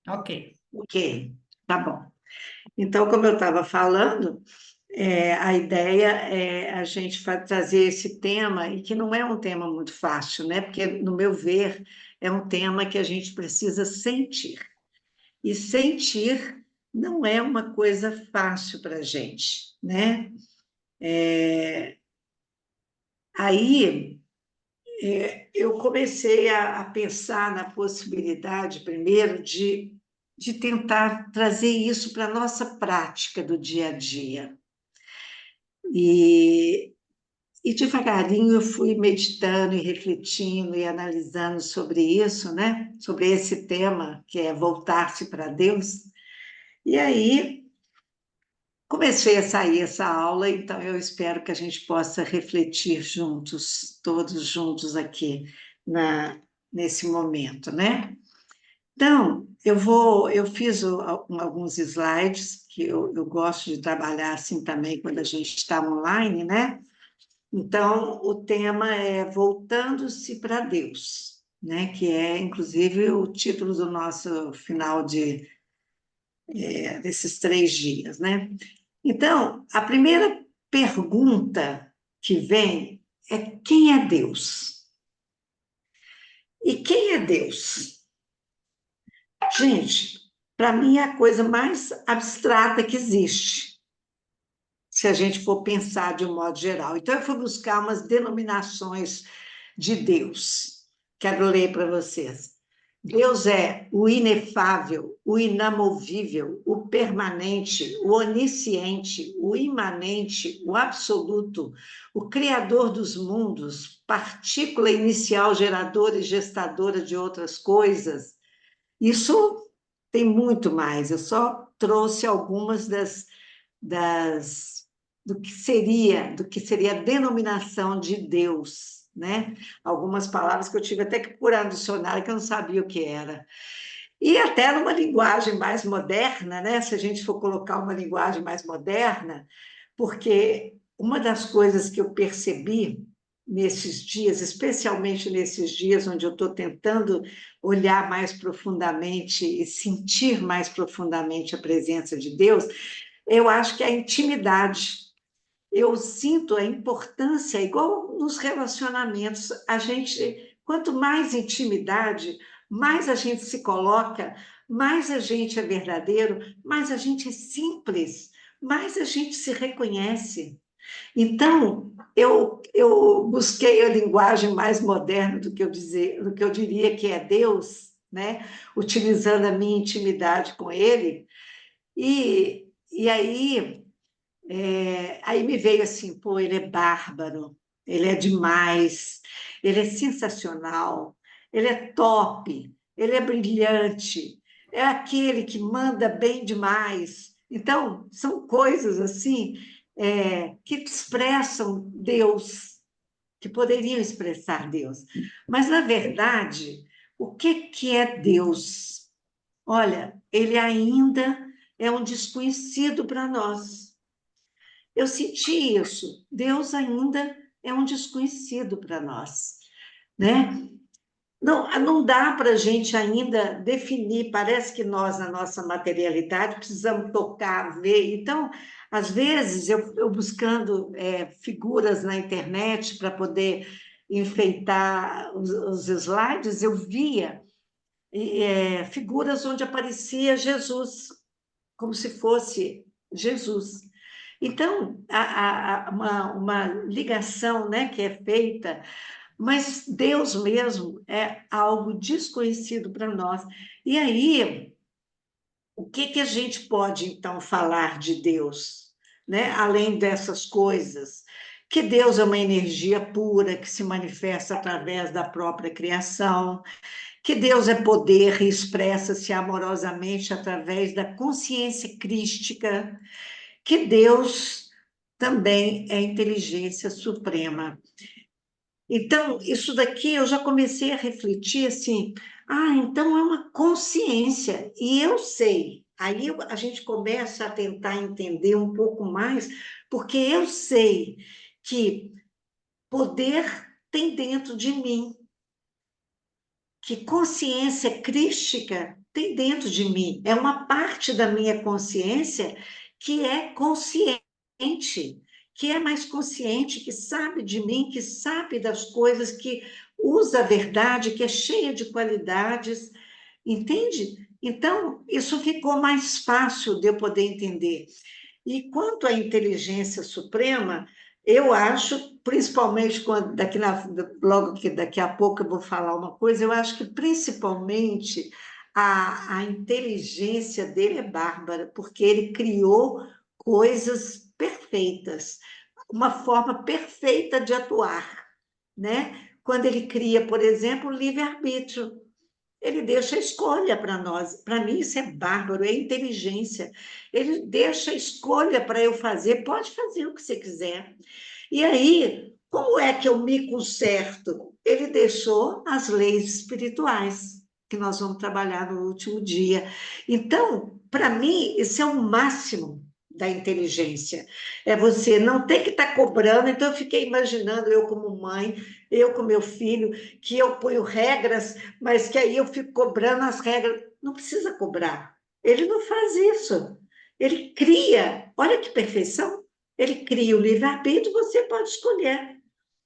Ok. Ok, tá bom. Então, como eu estava falando, a ideia é a gente trazer esse tema, e que não é um tema muito fácil, né? Porque, no meu ver, é um tema que a gente precisa sentir. E sentir não é uma coisa fácil para a gente, né? Aí eu comecei a pensar na possibilidade, primeiro, de tentar trazer isso para a nossa prática do dia a dia. E, e devagarinho eu fui meditando e refletindo e analisando sobre isso, né? Sobre esse tema, que é voltar-se para Deus. E aí comecei a sair essa aula, então eu espero que a gente possa refletir juntos, todos juntos aqui nesse momento, né? Então, eu fiz alguns slides que eu gosto de trabalhar assim também quando a gente está online, né? Então, o tema é Voltando-se para Deus, né? Que é, inclusive, o título do nosso final desses 3 dias, né? Então, a primeira pergunta que vem é: quem é Deus? E quem é Deus? Gente, para mim é a coisa mais abstrata que existe, se a gente for pensar de um modo geral. Então, eu fui buscar umas denominações de Deus. Quero ler para vocês. Deus é o inefável, o inamovível, o permanente, o onisciente, o imanente, o absoluto, o criador dos mundos, partícula inicial geradora e gestadora de outras coisas. Isso tem muito mais, eu só trouxe algumas das do que seria a denominação de Deus, né? Algumas palavras que eu tive até que procurar no dicionário que eu não sabia o que era. E até numa linguagem mais moderna, né? Se a gente for colocar uma linguagem mais moderna, porque uma das coisas que eu percebi nesses dias, especialmente nesses dias onde eu estou tentando olhar mais profundamente e sentir mais profundamente a presença de Deus, eu acho que a intimidade. Eu sinto a importância, igual nos relacionamentos, a gente, quanto mais intimidade, mais a gente se coloca, mais a gente é verdadeiro, mais a gente é simples, mais a gente se reconhece. Então, eu busquei a linguagem mais moderna do que eu diria que é Deus, né? Utilizando a minha intimidade com Ele, e aí me veio assim, pô, ele é bárbaro, ele é demais, ele é sensacional, ele é top, ele é brilhante, é aquele que manda bem demais. Então, são coisas assim que expressam Deus, que poderiam expressar Deus. Mas, na verdade, o que é Deus? Olha, ele ainda é um desconhecido para nós. Eu senti isso. Deus ainda é um desconhecido para nós, né? Não dá para a gente ainda definir. Parece que nós, na nossa materialidade, precisamos tocar, ver. Então, às vezes, eu buscando figuras na internet para poder enfeitar os slides, eu via figuras onde aparecia Jesus, como se fosse Jesus. Então, há uma ligação, né, que é feita, mas Deus mesmo é algo desconhecido para nós. E aí, o que a gente pode, então, falar de Deus, né? Além dessas coisas? Que Deus é uma energia pura que se manifesta através da própria criação, que Deus é poder e expressa-se amorosamente através da consciência crística, que Deus também é inteligência suprema. Então, isso daqui eu já comecei a refletir assim, então é uma consciência, e eu sei. Aí a gente começa a tentar entender um pouco mais, porque eu sei que poder tem dentro de mim, que consciência crística tem dentro de mim. É uma parte da minha consciência que é consciente, que é mais consciente, que sabe de mim, que sabe das coisas, que usa a verdade, que é cheia de qualidades, entende? Então, isso ficou mais fácil de eu poder entender. E quanto à inteligência suprema, eu acho, principalmente quando logo que daqui a pouco eu vou falar uma coisa, eu acho que principalmente a inteligência dele é bárbara, porque ele criou coisas perfeitas, uma forma perfeita de atuar, né? Quando ele cria, por exemplo, o livre-arbítrio. Ele deixa a escolha para nós. Para mim, isso é bárbaro, é inteligência. Ele deixa a escolha para eu fazer. Pode fazer o que você quiser. E aí, como é que eu me conserto? Ele deixou as leis espirituais, que nós vamos trabalhar no último dia. Então, para mim, isso é o máximo da inteligência. É você não ter que estar cobrando. Então, eu fiquei imaginando, eu como mãe, eu com meu filho, que eu ponho regras, mas que aí eu fico cobrando as regras. Não precisa cobrar. Ele não faz isso. Ele cria. Olha que perfeição. Ele cria o livre-arbítrio, você pode escolher.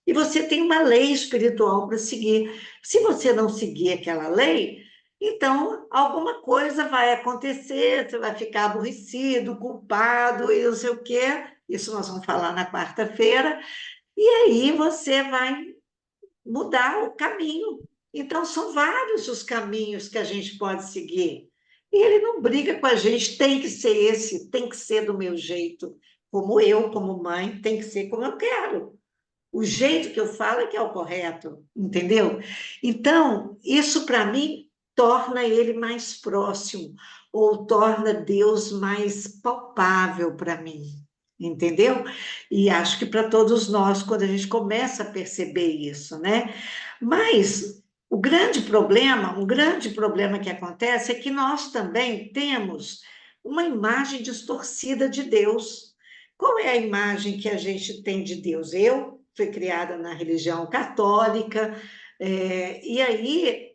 E você tem uma lei espiritual para seguir. Se você não seguir aquela lei, então alguma coisa vai acontecer, você vai ficar aborrecido, culpado e não sei o quê. Isso nós vamos falar na quarta-feira. E aí você vai mudar o caminho. Então, são vários os caminhos que a gente pode seguir. E ele não briga com a gente, tem que ser esse, tem que ser do meu jeito. Como eu, como mãe, tem que ser como eu quero. O jeito que eu falo é que é o correto, entendeu? Então, isso para mim torna ele mais próximo, ou torna Deus mais palpável para mim, entendeu? E acho que para todos nós, quando a gente começa a perceber isso, né? Mas um grande problema que acontece é que nós também temos uma imagem distorcida de Deus. Qual é a imagem que a gente tem de Deus? Eu fui criada na religião católica, e aí,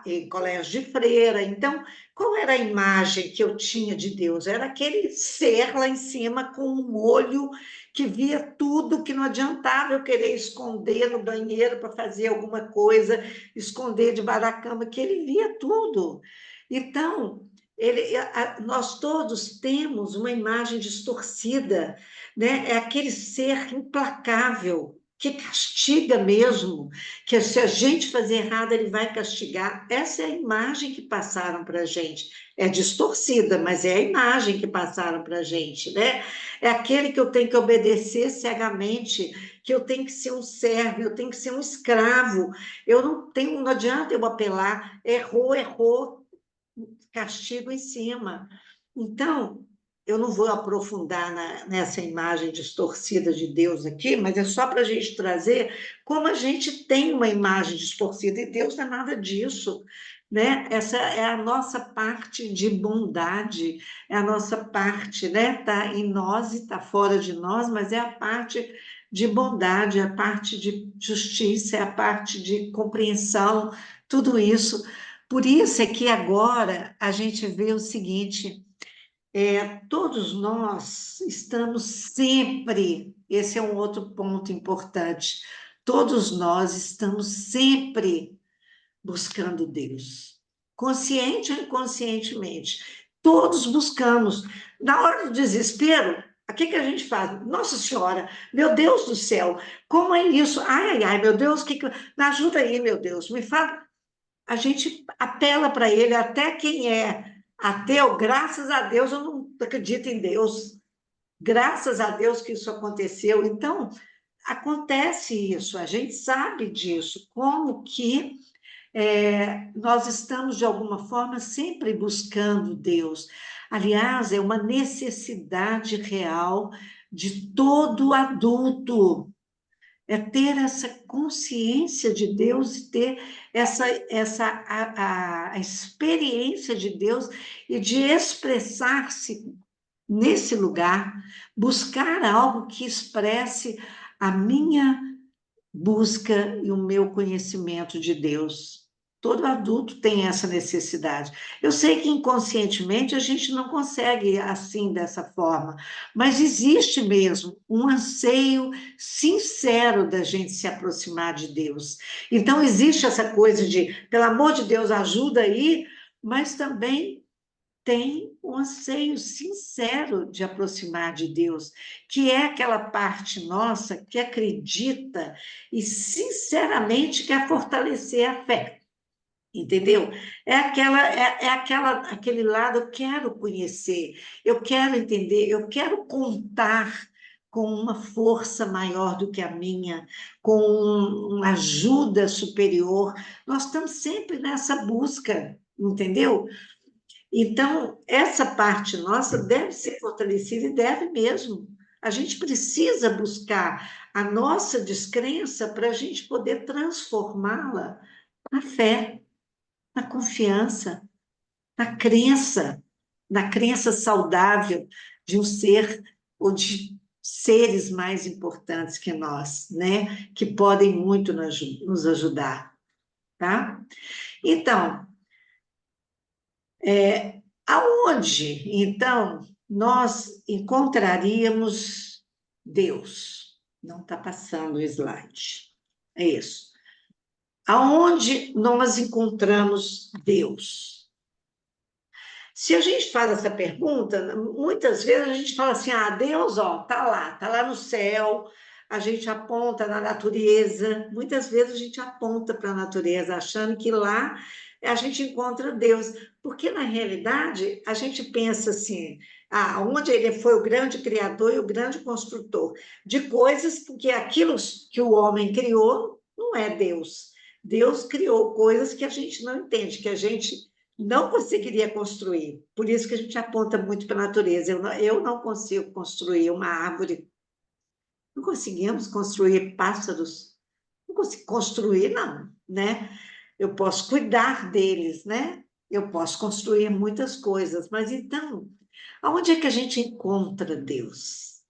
em colégio de freira. Então, qual era a imagem que eu tinha de Deus? Era aquele ser lá em cima com um olho que via tudo, que não adiantava eu querer esconder no banheiro para fazer alguma coisa, esconder debaixo da cama, que ele via tudo. Então, nós todos temos uma imagem distorcida, né? É aquele ser implacável, que castiga mesmo, que se a gente fazer errado, ele vai castigar. Essa é a imagem que passaram para a gente. É distorcida, mas é a imagem que passaram para a gente, né? É aquele que eu tenho que obedecer cegamente, que eu tenho que ser um servo, eu tenho que ser um escravo. Eu não tenho, não adianta eu apelar, errou, errou, castigo em cima. Então, eu não vou aprofundar nessa imagem distorcida de Deus aqui, mas é só para a gente trazer como a gente tem uma imagem distorcida, e Deus não é nada disso, né? Essa é a nossa parte de bondade, é a nossa parte, né? Está em nós e está fora de nós, mas é a parte de bondade, é a parte de justiça, é a parte de compreensão, tudo isso. Por isso é que agora a gente vê o seguinte: todos nós estamos sempre, esse é um outro ponto importante, todos nós estamos sempre buscando Deus, consciente ou inconscientemente. Todos buscamos. Na hora do desespero, o que a gente faz? Nossa Senhora, meu Deus do céu, como é isso? Ai, ai, ai, meu Deus, me ajuda aí, meu Deus, me fala. A gente apela para ele, até quem é ateu, graças a Deus, eu não acredito em Deus, graças a Deus que isso aconteceu. Então, acontece isso, a gente sabe disso, como que nós estamos, de alguma forma, sempre buscando Deus. Aliás, é uma necessidade real de todo adulto, é ter essa consciência de Deus e ter a experiência de Deus e de expressar-se nesse lugar, buscar algo que expresse a minha busca e o meu conhecimento de Deus. Todo adulto tem essa necessidade. Eu sei que inconscientemente a gente não consegue assim, dessa forma, mas existe mesmo um anseio sincero da gente se aproximar de Deus. Então, existe essa coisa de, pelo amor de Deus, ajuda aí, mas também tem um anseio sincero de aproximar de Deus, que é aquela parte nossa que acredita e sinceramente quer fortalecer a fé. Entendeu? Aquele lado, eu quero conhecer, eu quero entender, eu quero contar com uma força maior do que a minha, com uma ajuda superior. Nós estamos sempre nessa busca, entendeu? Então, essa parte nossa deve ser fortalecida e deve mesmo. A gente precisa buscar a nossa descrença para a gente poder transformá-la na fé, na confiança, na crença saudável de um ser ou de seres mais importantes que nós, né? Que podem muito nos ajudar, tá? Então, aonde, então, nós encontraríamos Deus? Não está passando o slide. É isso. Aonde nós encontramos Deus? Se a gente faz essa pergunta, muitas vezes a gente fala assim: ah, Deus, ó, tá lá no céu, a gente aponta na natureza. Muitas vezes a gente aponta para a natureza, achando que lá a gente encontra Deus, porque na realidade a gente pensa assim: ah, onde ele foi o grande criador e o grande construtor de coisas, porque aquilo que o homem criou não é Deus. Deus criou coisas que a gente não entende, que a gente não conseguiria construir. Por isso que a gente aponta muito para a natureza. Eu não consigo construir uma árvore. Não conseguimos construir pássaros. Não consigo construir, não, né? Eu posso cuidar deles, né? Eu posso construir muitas coisas. Mas então, aonde é que a gente encontra Deus?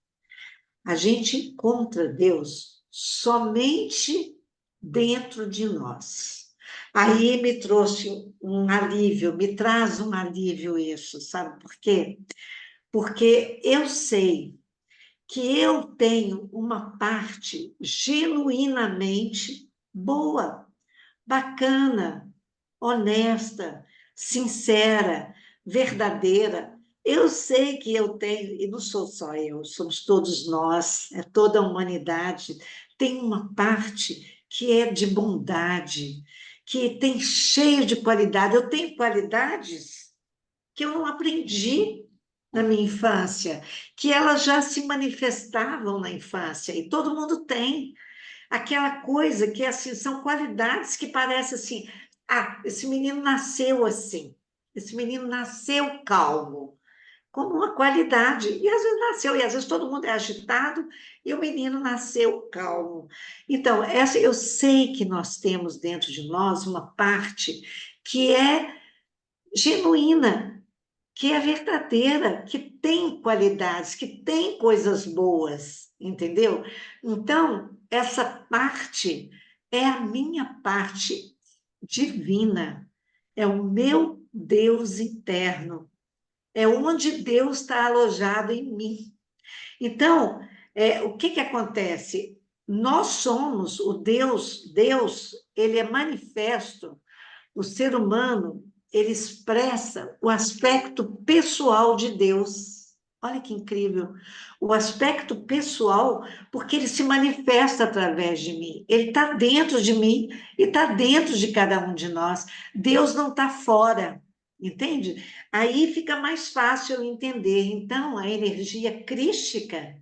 A gente encontra Deus somente dentro de nós. Aí me trouxe um alívio, me traz um alívio isso, sabe por quê? Porque eu sei que eu tenho uma parte genuinamente boa, bacana, honesta, sincera, verdadeira. Eu sei que eu tenho, e não sou só eu, somos todos nós, é toda a humanidade, tem uma parte que é de bondade, que tem cheio de qualidade. Eu tenho qualidades que eu não aprendi na minha infância, que elas já se manifestavam na infância, e todo mundo tem aquela coisa que assim, são qualidades que parece assim, ah, esse menino nasceu assim, esse menino nasceu calmo, como uma qualidade, e às vezes nasceu, e às vezes todo mundo é agitado, e o menino nasceu calmo. Então, essa, eu sei que nós temos dentro de nós uma parte que é genuína, que é verdadeira, que tem qualidades, que tem coisas boas, entendeu? Então, essa parte é a minha parte divina, é o meu Deus interno, é onde Deus está alojado em mim. Então, o que que acontece? Nós somos o Deus, ele é manifesto, o ser humano, ele expressa o aspecto pessoal de Deus. Olha que incrível. O aspecto pessoal, porque ele se manifesta através de mim. Ele está dentro de mim e está dentro de cada um de nós. Deus não está fora, entende? Aí fica mais fácil eu entender. Então, a energia crística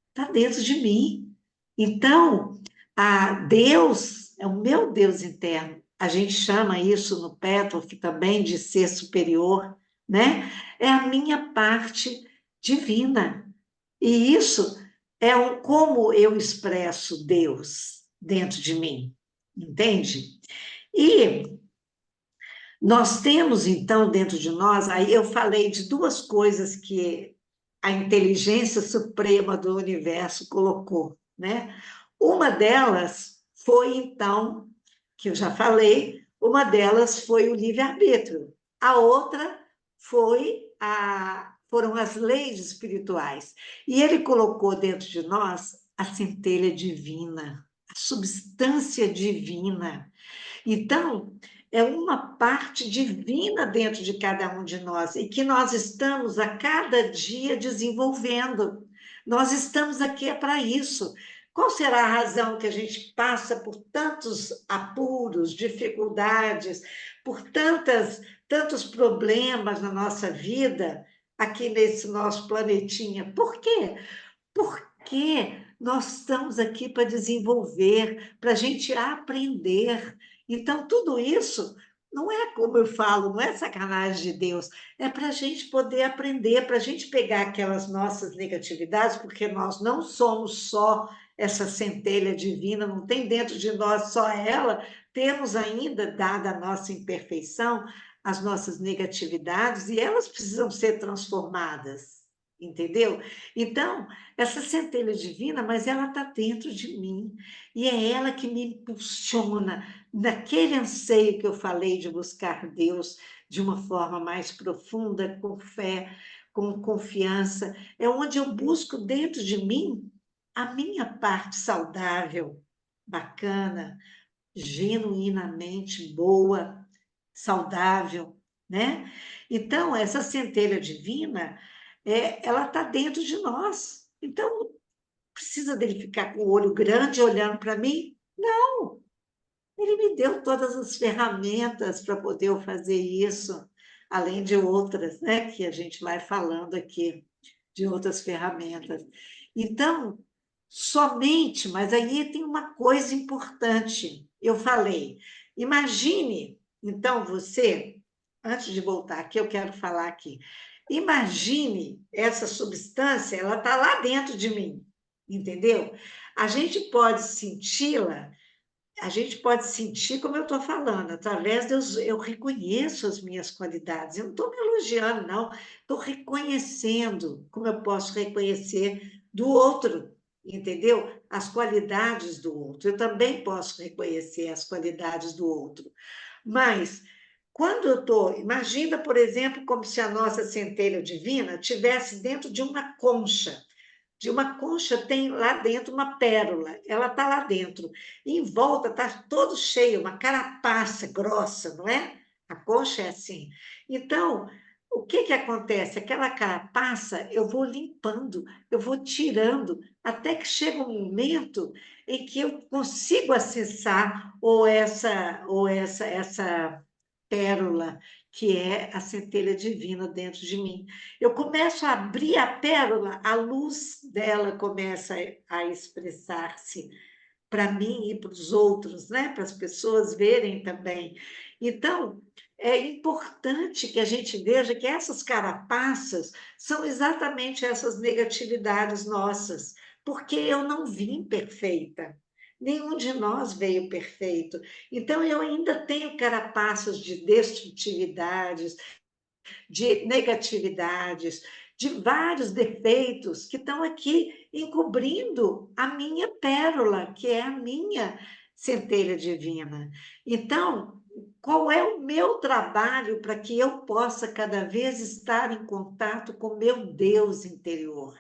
está dentro de mim. Então, a Deus é o meu Deus interno. A gente chama isso no Petloff também de ser superior, né? É a minha parte divina. E isso é como eu expresso Deus dentro de mim, entende? E nós temos, então, dentro de nós, aí eu falei de duas coisas que a inteligência suprema do universo colocou, né? Uma delas foi, então, que eu já falei, Uma delas foi o livre-arbítrio, a outra foram as leis espirituais. E ele colocou dentro de nós a centelha divina, a substância divina. Então, é uma parte divina dentro de cada um de nós e que nós estamos a cada dia desenvolvendo. Nós estamos aqui para isso. Qual será a razão que a gente passa por tantos apuros, dificuldades, por tantos problemas na nossa vida, aqui nesse nosso planetinha? Por quê? Porque nós estamos aqui para desenvolver, para a gente aprender. Então, tudo isso não é, como eu falo, não é sacanagem de Deus, é para a gente poder aprender, para a gente pegar aquelas nossas negatividades, porque nós não somos só essa centelha divina, não tem dentro de nós só ela, temos ainda, dada a nossa imperfeição, as nossas negatividades, e elas precisam ser transformadas, entendeu? Então, essa centelha divina, mas ela está dentro de mim, e é ela que me impulsiona naquele anseio que eu falei de buscar Deus de uma forma mais profunda, com fé, com confiança, é onde eu busco dentro de mim a minha parte saudável, bacana, genuinamente boa, saudável, né? Então, essa centelha divina, ela está dentro de nós. Então, precisa dele ficar com o olho grande olhando para mim? Não, ele me deu todas as ferramentas para poder eu fazer isso, além de outras, né, que a gente vai falando aqui, de outras ferramentas. Então, somente, mas aí tem uma coisa importante. Eu falei, imagine, então você, antes de voltar aqui, eu quero falar aqui. Imagine essa substância, ela está lá dentro de mim, entendeu? A gente pode senti-la, a gente pode sentir como eu estou falando, através de eu reconheço as minhas qualidades. Eu não estou me elogiando, não. Estou reconhecendo como eu posso reconhecer do outro, entendeu? As qualidades do outro. Eu também posso reconhecer as qualidades do outro. Mas, quando eu estou... Imagina, por exemplo, como se a nossa centelha divina tivesse dentro de uma concha. De uma concha tem lá dentro uma pérola, ela está lá dentro. E em volta está todo cheio, uma carapaça grossa, não é? A concha é assim. Então, o que que acontece? Aquela carapaça eu vou limpando, eu vou tirando, até que chega um momento em que eu consigo acessar essa pérola, que é a centelha divina dentro de mim. Eu começo a abrir a pérola, a luz dela começa a expressar-se para mim e para os outros, né? Para as pessoas verem também. Então, é importante que a gente veja que essas carapaças são exatamente essas negatividades nossas, porque eu não vim perfeita. Nenhum de nós veio perfeito. Então, eu ainda tenho carapaças de destrutividades, de negatividades, de vários defeitos que estão aqui encobrindo a minha pérola, que é a minha centelha divina. Então, qual é o meu trabalho para que eu possa cada vez estar em contato com o meu Deus interior?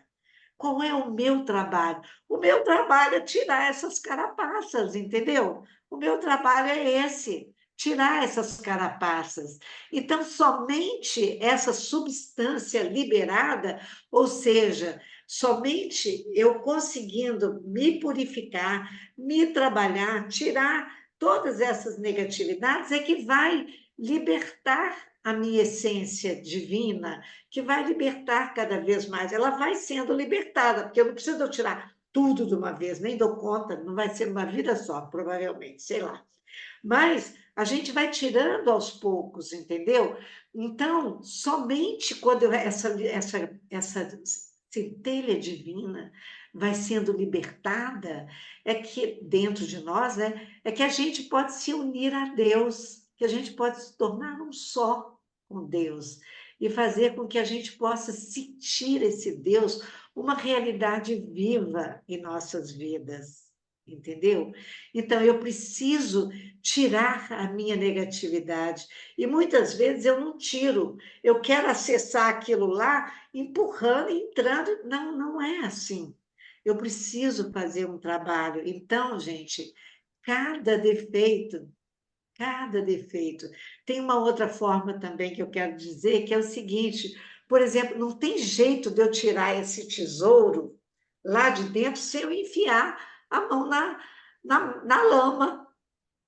Qual é o meu trabalho? O meu trabalho é tirar essas carapaças, entendeu? O meu trabalho é esse, tirar essas carapaças. Então, somente essa substância liberada, ou seja, somente eu conseguindo me purificar, me trabalhar, tirar todas essas negatividades, é que vai libertar a minha essência divina, que vai libertar cada vez mais. Ela vai sendo libertada, porque eu não preciso eu tirar tudo de uma vez, nem dou conta, não vai ser uma vida só, provavelmente, sei lá. Mas a gente vai tirando aos poucos, entendeu? Então, somente quando essa centelha divina vai sendo libertada, é que dentro de nós, né, é que a gente pode se unir a Deus, que a gente pode se tornar um só com Deus e fazer com que a gente possa sentir esse Deus uma realidade viva em nossas vidas, entendeu? Então, eu preciso tirar a minha negatividade. E muitas vezes eu não tiro. Eu quero acessar aquilo lá, empurrando, entrando. Não, não é assim. Eu preciso fazer um trabalho. Então, gente, cada defeito, cada defeito. Tem uma outra forma também que eu quero dizer, que é o seguinte: por exemplo, não tem jeito de eu tirar esse tesouro lá de dentro sem eu enfiar a mão na lama,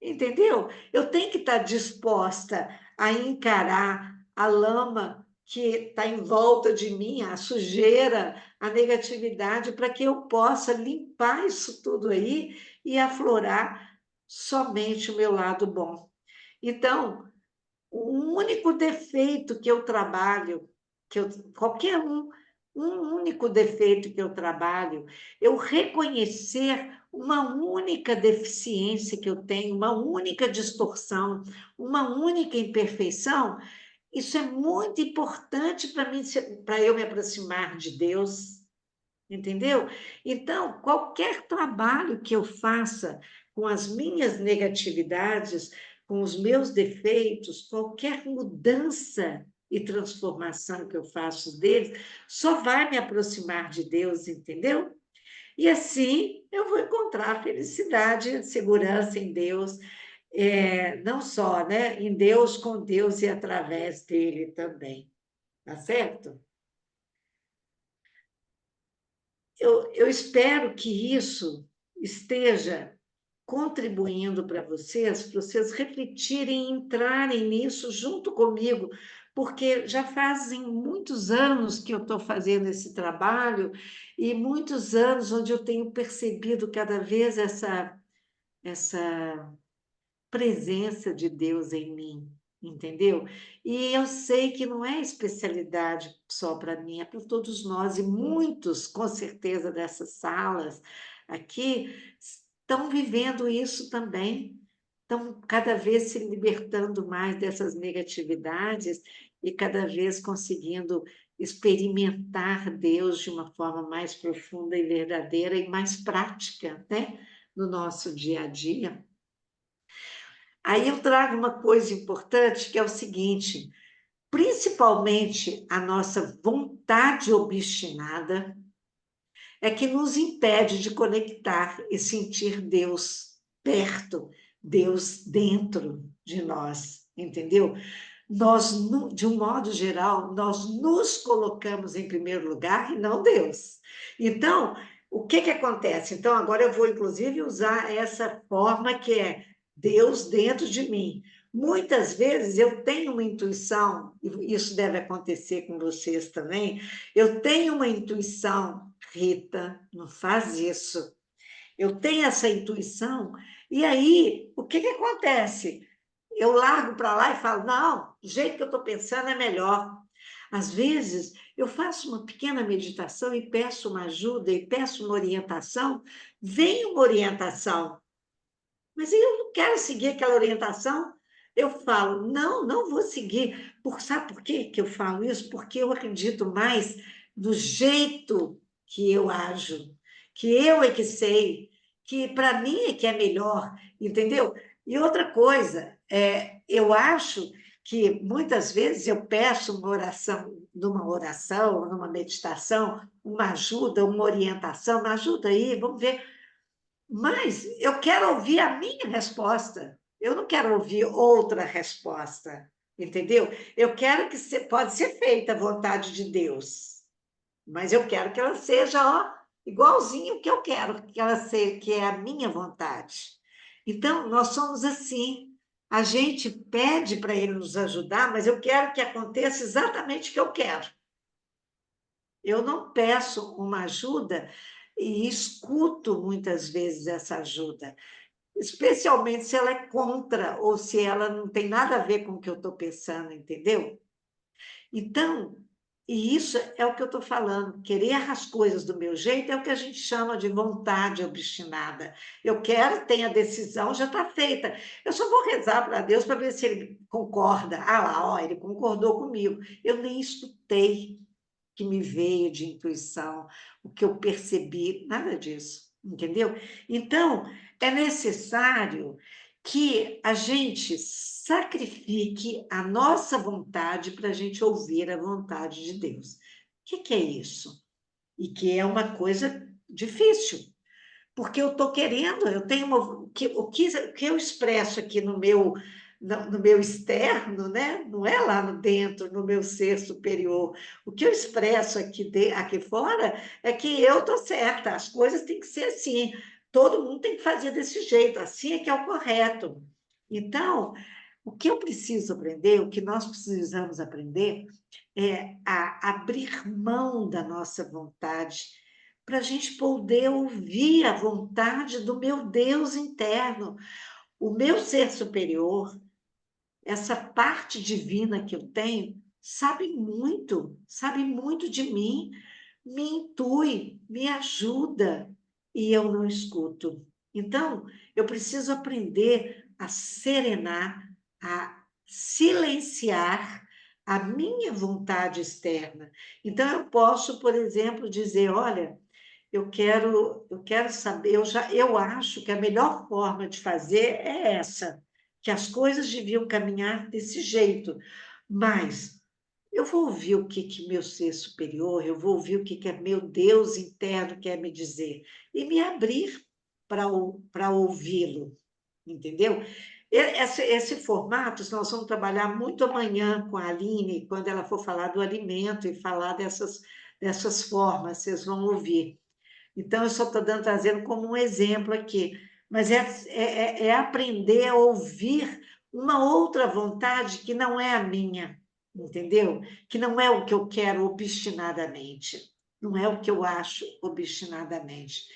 entendeu? Eu tenho que estar disposta a encarar a lama que está em volta de mim, a sujeira, a negatividade, para que eu possa limpar isso tudo aí e aflorar somente o meu lado bom. Então, o único defeito que eu trabalho, qualquer um único defeito que eu trabalho, eu reconhecer uma única deficiência que eu tenho, uma única distorção, uma única imperfeição, isso é muito importante para mim, para eu me aproximar de Deus, entendeu? Então, qualquer trabalho que eu faça com as minhas negatividades, com os meus defeitos, qualquer mudança e transformação que eu faço deles, só vai me aproximar de Deus, entendeu? E assim eu vou encontrar felicidade, segurança em Deus, não só, né, em Deus, com Deus e através dele também, tá certo? Eu espero que isso esteja contribuindo para vocês refletirem e entrarem nisso junto comigo, porque já fazem muitos anos que eu estou fazendo esse trabalho e muitos anos onde eu tenho percebido cada vez essa presença de Deus em mim, entendeu? E eu sei que não é especialidade só para mim, é para todos nós, e muitos, com certeza, dessas salas aqui estão vivendo isso também, estão cada vez se libertando mais dessas negatividades e cada vez conseguindo experimentar Deus de uma forma mais profunda e verdadeira e mais prática, né? No nosso dia a dia. Aí eu trago uma coisa importante, que é o seguinte: principalmente a nossa vontade obstinada é que nos impede de conectar e sentir Deus perto, Deus dentro de nós, entendeu? Nós, de um modo geral, nós nos colocamos em primeiro lugar e não Deus. Então, o que que acontece? Então, agora eu vou, inclusive, usar essa forma que é Deus dentro de mim. Muitas vezes eu tenho uma intuição, e isso deve acontecer com vocês também, eu tenho uma intuição, Rita, não faz isso. Eu tenho essa intuição, e aí, o que que acontece? Eu largo para lá e falo, não, do jeito que eu estou pensando é melhor. Às vezes, eu faço uma pequena meditação e peço uma ajuda, e peço uma orientação, vem uma orientação, mas eu não quero seguir aquela orientação. Eu falo, não, não vou seguir. Sabe por quê que eu falo isso? Porque eu acredito mais no jeito que eu ajo, que eu é que sei, que para mim é que é melhor, entendeu? E outra coisa, eu acho que muitas vezes eu peço uma oração, numa meditação, uma ajuda, uma orientação, me ajuda aí, vamos ver, mas eu quero ouvir a minha resposta. Eu não quero ouvir outra resposta, entendeu? Eu quero que pode ser feita a vontade de Deus, mas eu quero que ela seja, ó, igualzinho o que eu quero que ela seja, que é a minha vontade. Então, nós somos assim. A gente pede para ele nos ajudar, mas eu quero que aconteça exatamente o que eu quero. Eu não peço uma ajuda e escuto muitas vezes essa ajuda, especialmente se ela é contra ou se ela não tem nada a ver com o que eu estou pensando, entendeu? Então, e isso é o que eu estou falando, querer as coisas do meu jeito é o que a gente chama de vontade obstinada. Eu quero, tem a decisão, já está feita. Eu só vou rezar para Deus para ver se ele concorda. Ah lá, ó, ele concordou comigo. Eu nem escutei que me veio de intuição, o que eu percebi, nada disso. entendeu? Então, é necessário que a gente sacrifique a nossa vontade para a gente ouvir a vontade de Deus. O que é isso? E que é uma coisa difícil, porque eu estou querendo, eu tenho o que eu expresso aqui no meu externo, né? Não é lá no dentro, no meu ser superior. O que eu expresso aqui fora é que eu estou certa, as coisas têm que ser assim, todo mundo tem que fazer desse jeito, assim é que é o correto. Então, o que eu preciso aprender, o que nós precisamos aprender, é a abrir mão da nossa vontade para a gente poder ouvir a vontade do meu Deus interno, o meu ser superior, essa parte divina que eu tenho, sabe muito de mim, me intui, me ajuda, e eu não escuto. Então, eu preciso aprender a serenar, a silenciar a minha vontade externa. Então, eu posso, por exemplo, dizer: olha, eu quero saber, eu acho que a melhor forma de fazer é essa, que as coisas deviam caminhar desse jeito, mas eu vou ouvir o que meu ser superior, eu vou ouvir o que é meu Deus interno quer me dizer, e me abrir para ouvi-lo, entendeu? Esse formato, nós vamos trabalhar muito amanhã com a Aline, quando ela for falar do alimento e falar dessas formas, vocês vão ouvir. Então, eu só estou trazendo como um exemplo aqui, mas é aprender a ouvir uma outra vontade que não é a minha, entendeu? Que não é o que eu quero obstinadamente, não é o que eu acho obstinadamente.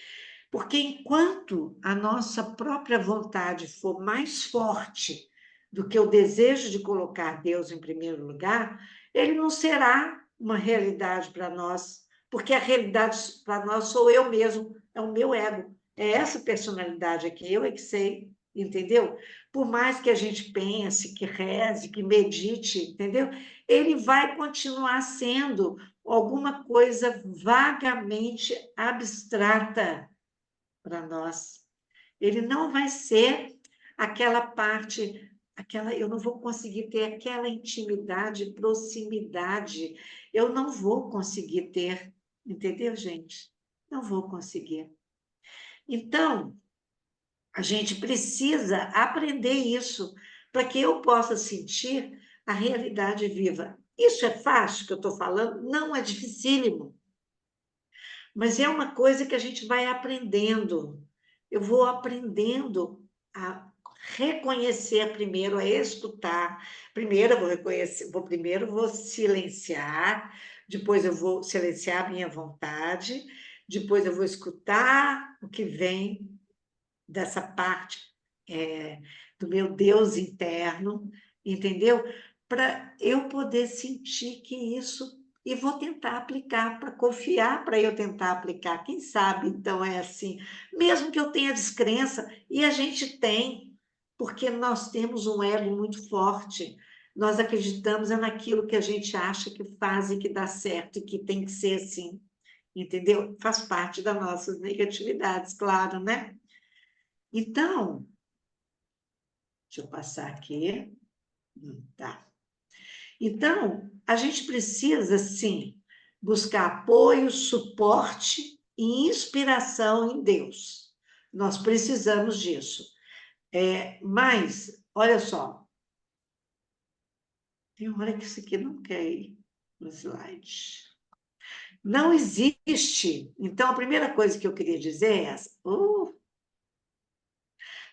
Porque enquanto a nossa própria vontade for mais forte do que o desejo de colocar Deus em primeiro lugar, ele não será uma realidade para nós, porque a realidade para nós sou eu mesmo, é o meu ego, é essa personalidade aqui, eu é que sei, entendeu? Por mais que a gente pense, que reze, que medite, entendeu? Ele vai continuar sendo alguma coisa vagamente abstrata para nós. Ele não vai ser aquela parte, eu não vou conseguir ter aquela intimidade, proximidade, eu não vou conseguir ter, entendeu, gente? Não vou conseguir. Então, a gente precisa aprender isso para que eu possa sentir a realidade viva. Isso é fácil que eu estou falando? Não é dificílimo. Mas é uma coisa que a gente vai aprendendo. Eu vou aprendendo a reconhecer primeiro, a escutar. Primeiro eu vou reconhecer, primeiro vou silenciar, depois eu vou silenciar a minha vontade, depois eu vou escutar o que vem dessa parte do meu Deus interno, entendeu? Para eu poder sentir que isso e vou tentar aplicar, para confiar para eu tentar aplicar. Quem sabe, então, é assim. Mesmo que eu tenha descrença, e a gente tem, porque nós temos um ego muito forte. Nós acreditamos naquilo que a gente acha que faz e que dá certo, e que tem que ser assim, entendeu? Faz parte das nossas negatividades, claro, né? Então, deixa eu passar aqui. Tá. Então, a gente precisa, sim, buscar apoio, suporte e inspiração em Deus. Nós precisamos disso. Mas, olha só, tem hora que isso aqui não quer ir no slide. Não existe. Então, a primeira coisa que eu queria dizer é essa.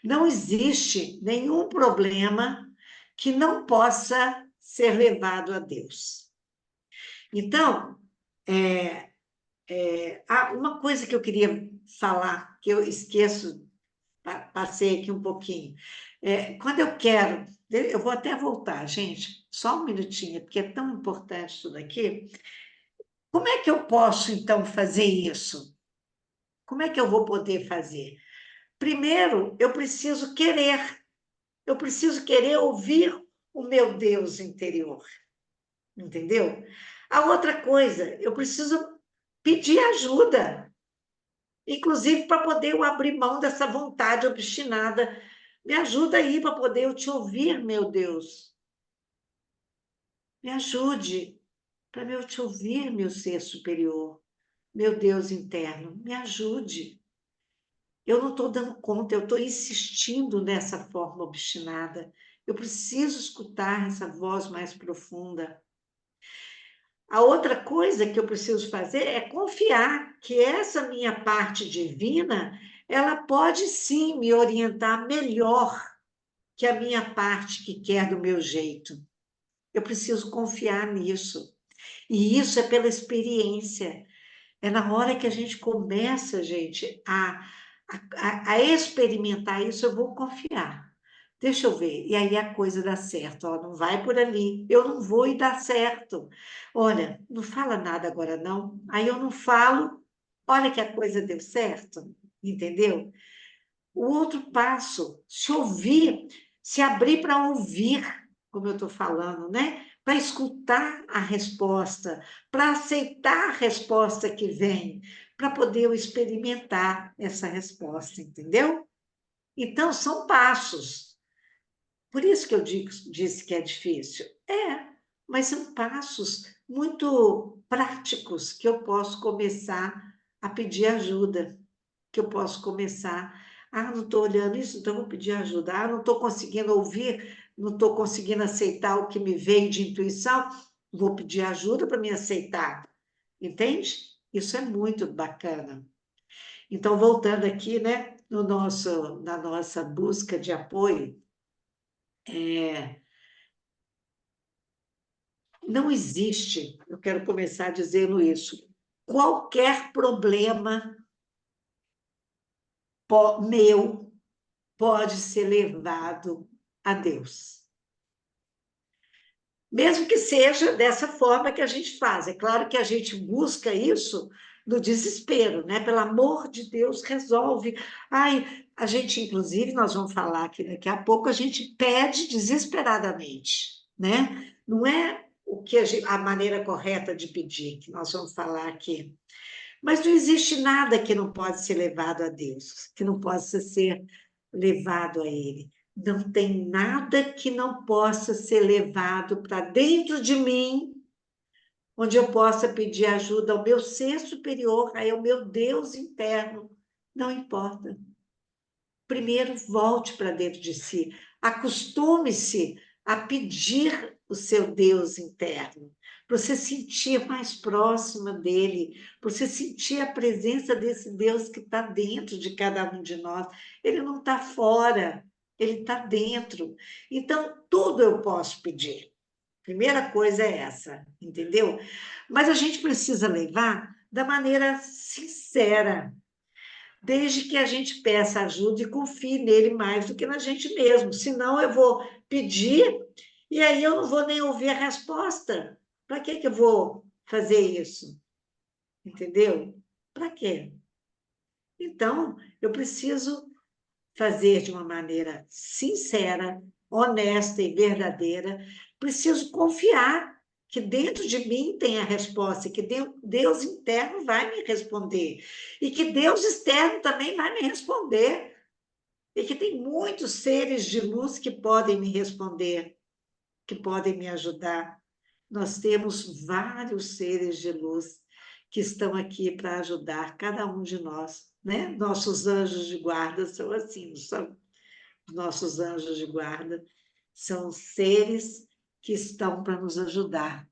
Não existe nenhum problema que não possa ser levado a Deus. Então, uma coisa que eu queria falar, que eu esqueço, passei aqui um pouquinho. Quando eu quero, eu vou até voltar, gente, só um minutinho, porque é tão importante isso daqui. Como é que eu posso, então, fazer isso? Como é que eu vou poder fazer? Primeiro, eu preciso querer ouvir o meu Deus interior, entendeu? A outra coisa, eu preciso pedir ajuda. inclusive para poder eu abrir mão dessa vontade obstinada. Me ajuda aí para poder eu te ouvir, meu Deus. Me ajude para eu te ouvir, meu ser superior, meu Deus interno. Me ajude. Eu não estou dando conta, eu estou insistindo nessa forma obstinada. Eu preciso escutar essa voz mais profunda. A outra coisa que eu preciso fazer é confiar que essa minha parte divina, ela pode sim me orientar melhor que a minha parte que quer do meu jeito. Eu preciso confiar nisso. E isso é pela experiência. É na hora que a gente começa, gente, a experimentar isso, eu vou confiar. Deixa eu ver. E aí a coisa dá certo. Ó, não vai por ali. Eu não vou e dá certo. Olha, não fala nada agora, não. Aí eu não falo. Olha que a coisa deu certo. Entendeu? O outro passo, se ouvir, se abrir para ouvir, como eu estou falando, né? Para escutar a resposta, para aceitar a resposta que vem, para poder eu experimentar essa resposta, entendeu? Então, são passos. Por isso que eu disse que é difícil. É, mas são passos muito práticos que eu posso começar a pedir ajuda, que eu posso começar. Ah, não estou olhando isso, então vou pedir ajuda. Ah, não estou conseguindo ouvir, não estou conseguindo aceitar o que me veio de intuição, vou pedir ajuda para me aceitar. Entende? Isso é muito bacana. Então, voltando aqui, né, no na nossa busca de apoio, é, não existe, eu quero começar dizendo isso, qualquer problema meu pode ser levado a Deus. Mesmo que seja dessa forma que a gente faz. É claro que a gente busca isso no desespero, né? Pelo amor de Deus, resolve. Ai, a gente, inclusive, nós vamos falar aqui daqui a pouco, a gente pede desesperadamente, né? Não é o que a maneira correta de pedir, que nós vamos falar aqui. Mas não existe nada que não pode ser levado a Deus, que não possa ser levado a Ele. Não tem nada que não possa ser levado para dentro de mim, onde eu possa pedir ajuda ao meu ser superior, ao meu Deus interno. Não importa. Primeiro, volte para dentro de si. Acostume-se a pedir o seu Deus interno, para você sentir mais próxima dele, para você sentir a presença desse Deus que está dentro de cada um de nós. Ele não está fora, ele está dentro. Então, tudo eu posso pedir. Primeira coisa é essa, entendeu? Mas a gente precisa levar da maneira sincera, desde que a gente peça ajuda e confie nele mais do que na gente mesmo. Senão eu vou pedir e aí eu não vou nem ouvir a resposta. Para que eu vou fazer isso? Entendeu? Para quê? Então, eu preciso fazer de uma maneira sincera, honesta e verdadeira. Preciso confiar que dentro de mim tem a resposta, que Deus interno vai me responder e que Deus externo também vai me responder. E que tem muitos seres de luz que podem me responder, que podem me ajudar. Nós temos vários seres de luz que estão aqui para ajudar cada um de nós, né? Nossos anjos de guarda são assim, são nossos anjos de guarda são seres que estão para nos ajudar.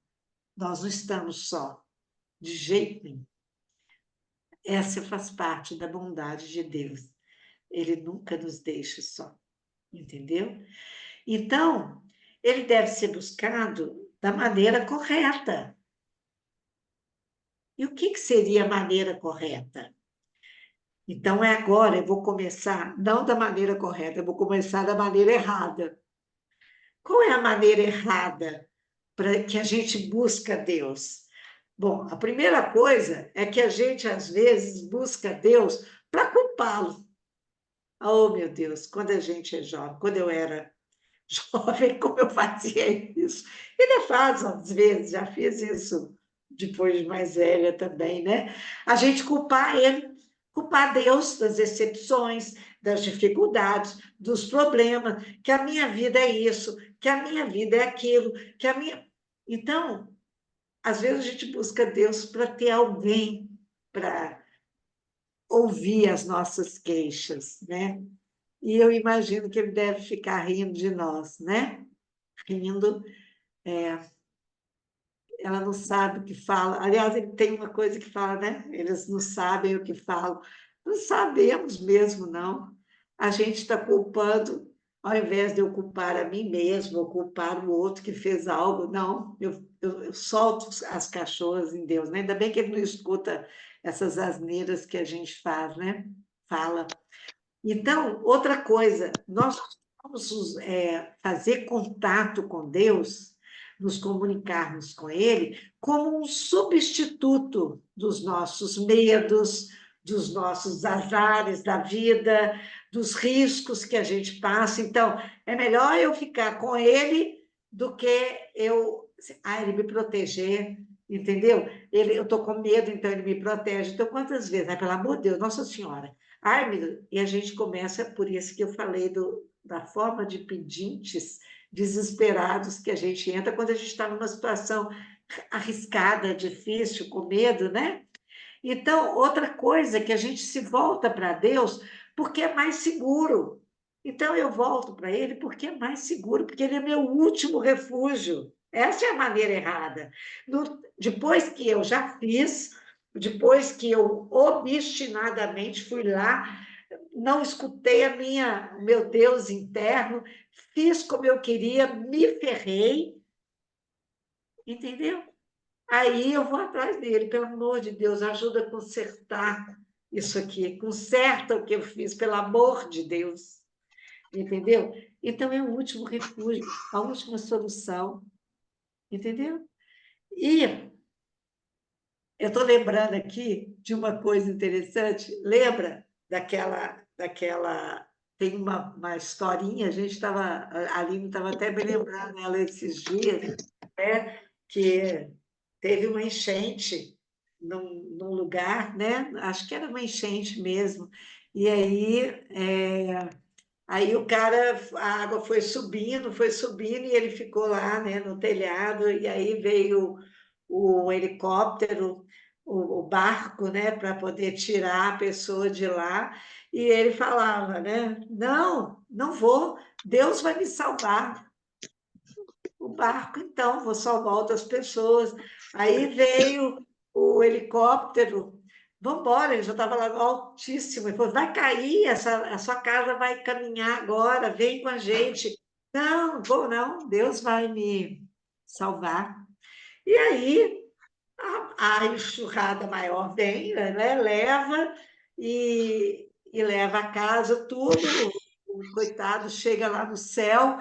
Nós não estamos só, de jeito nenhum. Essa faz parte da bondade de Deus. Ele nunca nos deixa só, entendeu? Então, ele deve ser buscado da maneira correta. E o que seria a maneira correta? Então, é agora, eu vou começar, não da maneira correta, eu vou começar da maneira errada. Qual é a maneira errada para que a gente busca Deus? Bom, a primeira coisa é que a gente, às vezes, busca Deus para culpá-lo. Oh, meu Deus, quando a gente é jovem, quando eu era jovem, como eu fazia isso. Ainda faço, às vezes, já fiz isso depois de mais velha também, né? A gente culpar ele. culpar Deus das decepções, das dificuldades, dos problemas, que a minha vida é isso, que a minha vida é aquilo, que a minha... Então, às vezes a gente busca Deus para ter alguém para ouvir as nossas queixas, né? E eu imagino que ele deve ficar rindo de nós, né? Rindo, ela não sabe o que fala. Aliás, ele tem uma coisa que fala, né? Eles não sabem o que falam. Não sabemos mesmo, não. A gente está culpando, ao invés de eu culpar a mim mesmo, ou culpar o outro que fez algo, não. Eu solto as cachorras em Deus, né? Ainda bem que ele não escuta essas asneiras que a gente faz, né? Fala. Então, outra coisa, nós vamos fazer contato com Deus, nos comunicarmos com Ele, como um substituto dos nossos medos, dos nossos azares da vida, dos riscos que a gente passa. Então, é melhor eu ficar com Ele do que ele me proteger, entendeu? Eu estou com medo, então ele me protege. Então, quantas vezes, né? Pelo amor de Deus, Nossa Senhora. Ai, e a gente começa, por isso que eu falei da forma de pedintes desesperados que a gente entra quando a gente está numa situação arriscada, difícil, com medo, né? Então, outra coisa é que a gente se volta para Deus porque é mais seguro. Então, eu volto para Ele porque é mais seguro, porque Ele é meu último refúgio. Essa é a maneira errada. Depois que eu já fiz, depois que eu obstinadamente fui lá, não escutei o meu Deus interno, fiz como eu queria, me ferrei, entendeu? Aí eu vou atrás dele, pelo amor de Deus, ajuda a consertar isso aqui, conserta o que eu fiz, pelo amor de Deus, entendeu? Então é o último refúgio, a última solução, entendeu? E eu estou lembrando aqui de uma coisa interessante, lembra tem uma historinha, a gente estava, a Aline estava até me lembrando ela esses dias, né, que teve uma enchente num lugar, né? Acho que era uma enchente mesmo. E aí o cara, a água foi subindo, e ele ficou lá, né, no telhado, e aí veio o helicóptero, o barco, né, para poder tirar a pessoa de lá, e ele falava, né, não, não vou, Deus vai me salvar, o barco, então, vou salvar outras pessoas. Aí veio o helicóptero, vamos embora, ele já estava lá no altíssimo, ele falou, vai cair, a sua casa vai caminhar agora, vem com a gente. Não, não vou não, Deus vai me salvar. E aí, a enxurrada maior vem, né, leva, e leva a casa, tudo, o coitado chega lá no céu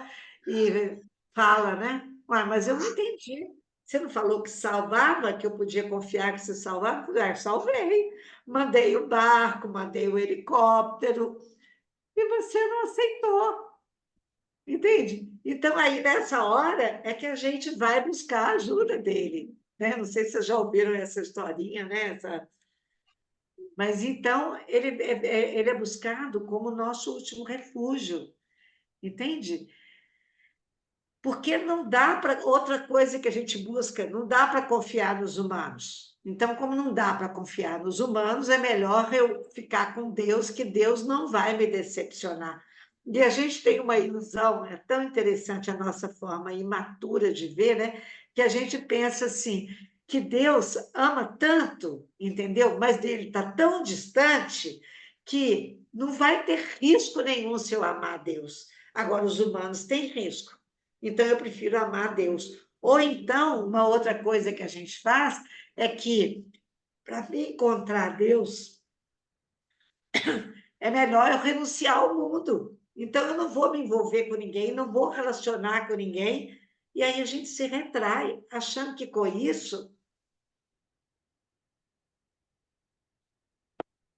e fala, né? Ué, mas eu não entendi. Você não falou que salvava, que eu podia confiar que você salvava? Eu falei, salvei. Mandei o barco, mandei o helicóptero, e você não aceitou, entende? Então, aí, nessa hora, é que a gente vai buscar a ajuda dele. Né? Não sei se vocês já ouviram essa historinha, né? Mas, então, ele é buscado como nosso último refúgio, entende? Porque não dá para outra coisa que a gente busca, não dá para confiar nos humanos. Então, como não dá para confiar nos humanos, é melhor eu ficar com Deus, que Deus não vai me decepcionar. E a gente tem uma ilusão, é tão interessante a nossa forma imatura de ver, né? Que a gente pensa assim, que Deus ama tanto, entendeu? Mas ele está tão distante que não vai ter risco nenhum se eu amar a Deus. Agora, os humanos têm risco. Então, eu prefiro amar a Deus. Ou então, uma outra coisa que a gente faz é que, para me encontrar Deus, é melhor eu renunciar ao mundo. Então, eu não vou me envolver com ninguém, não vou relacionar com ninguém, e aí a gente se retrai, achando que com isso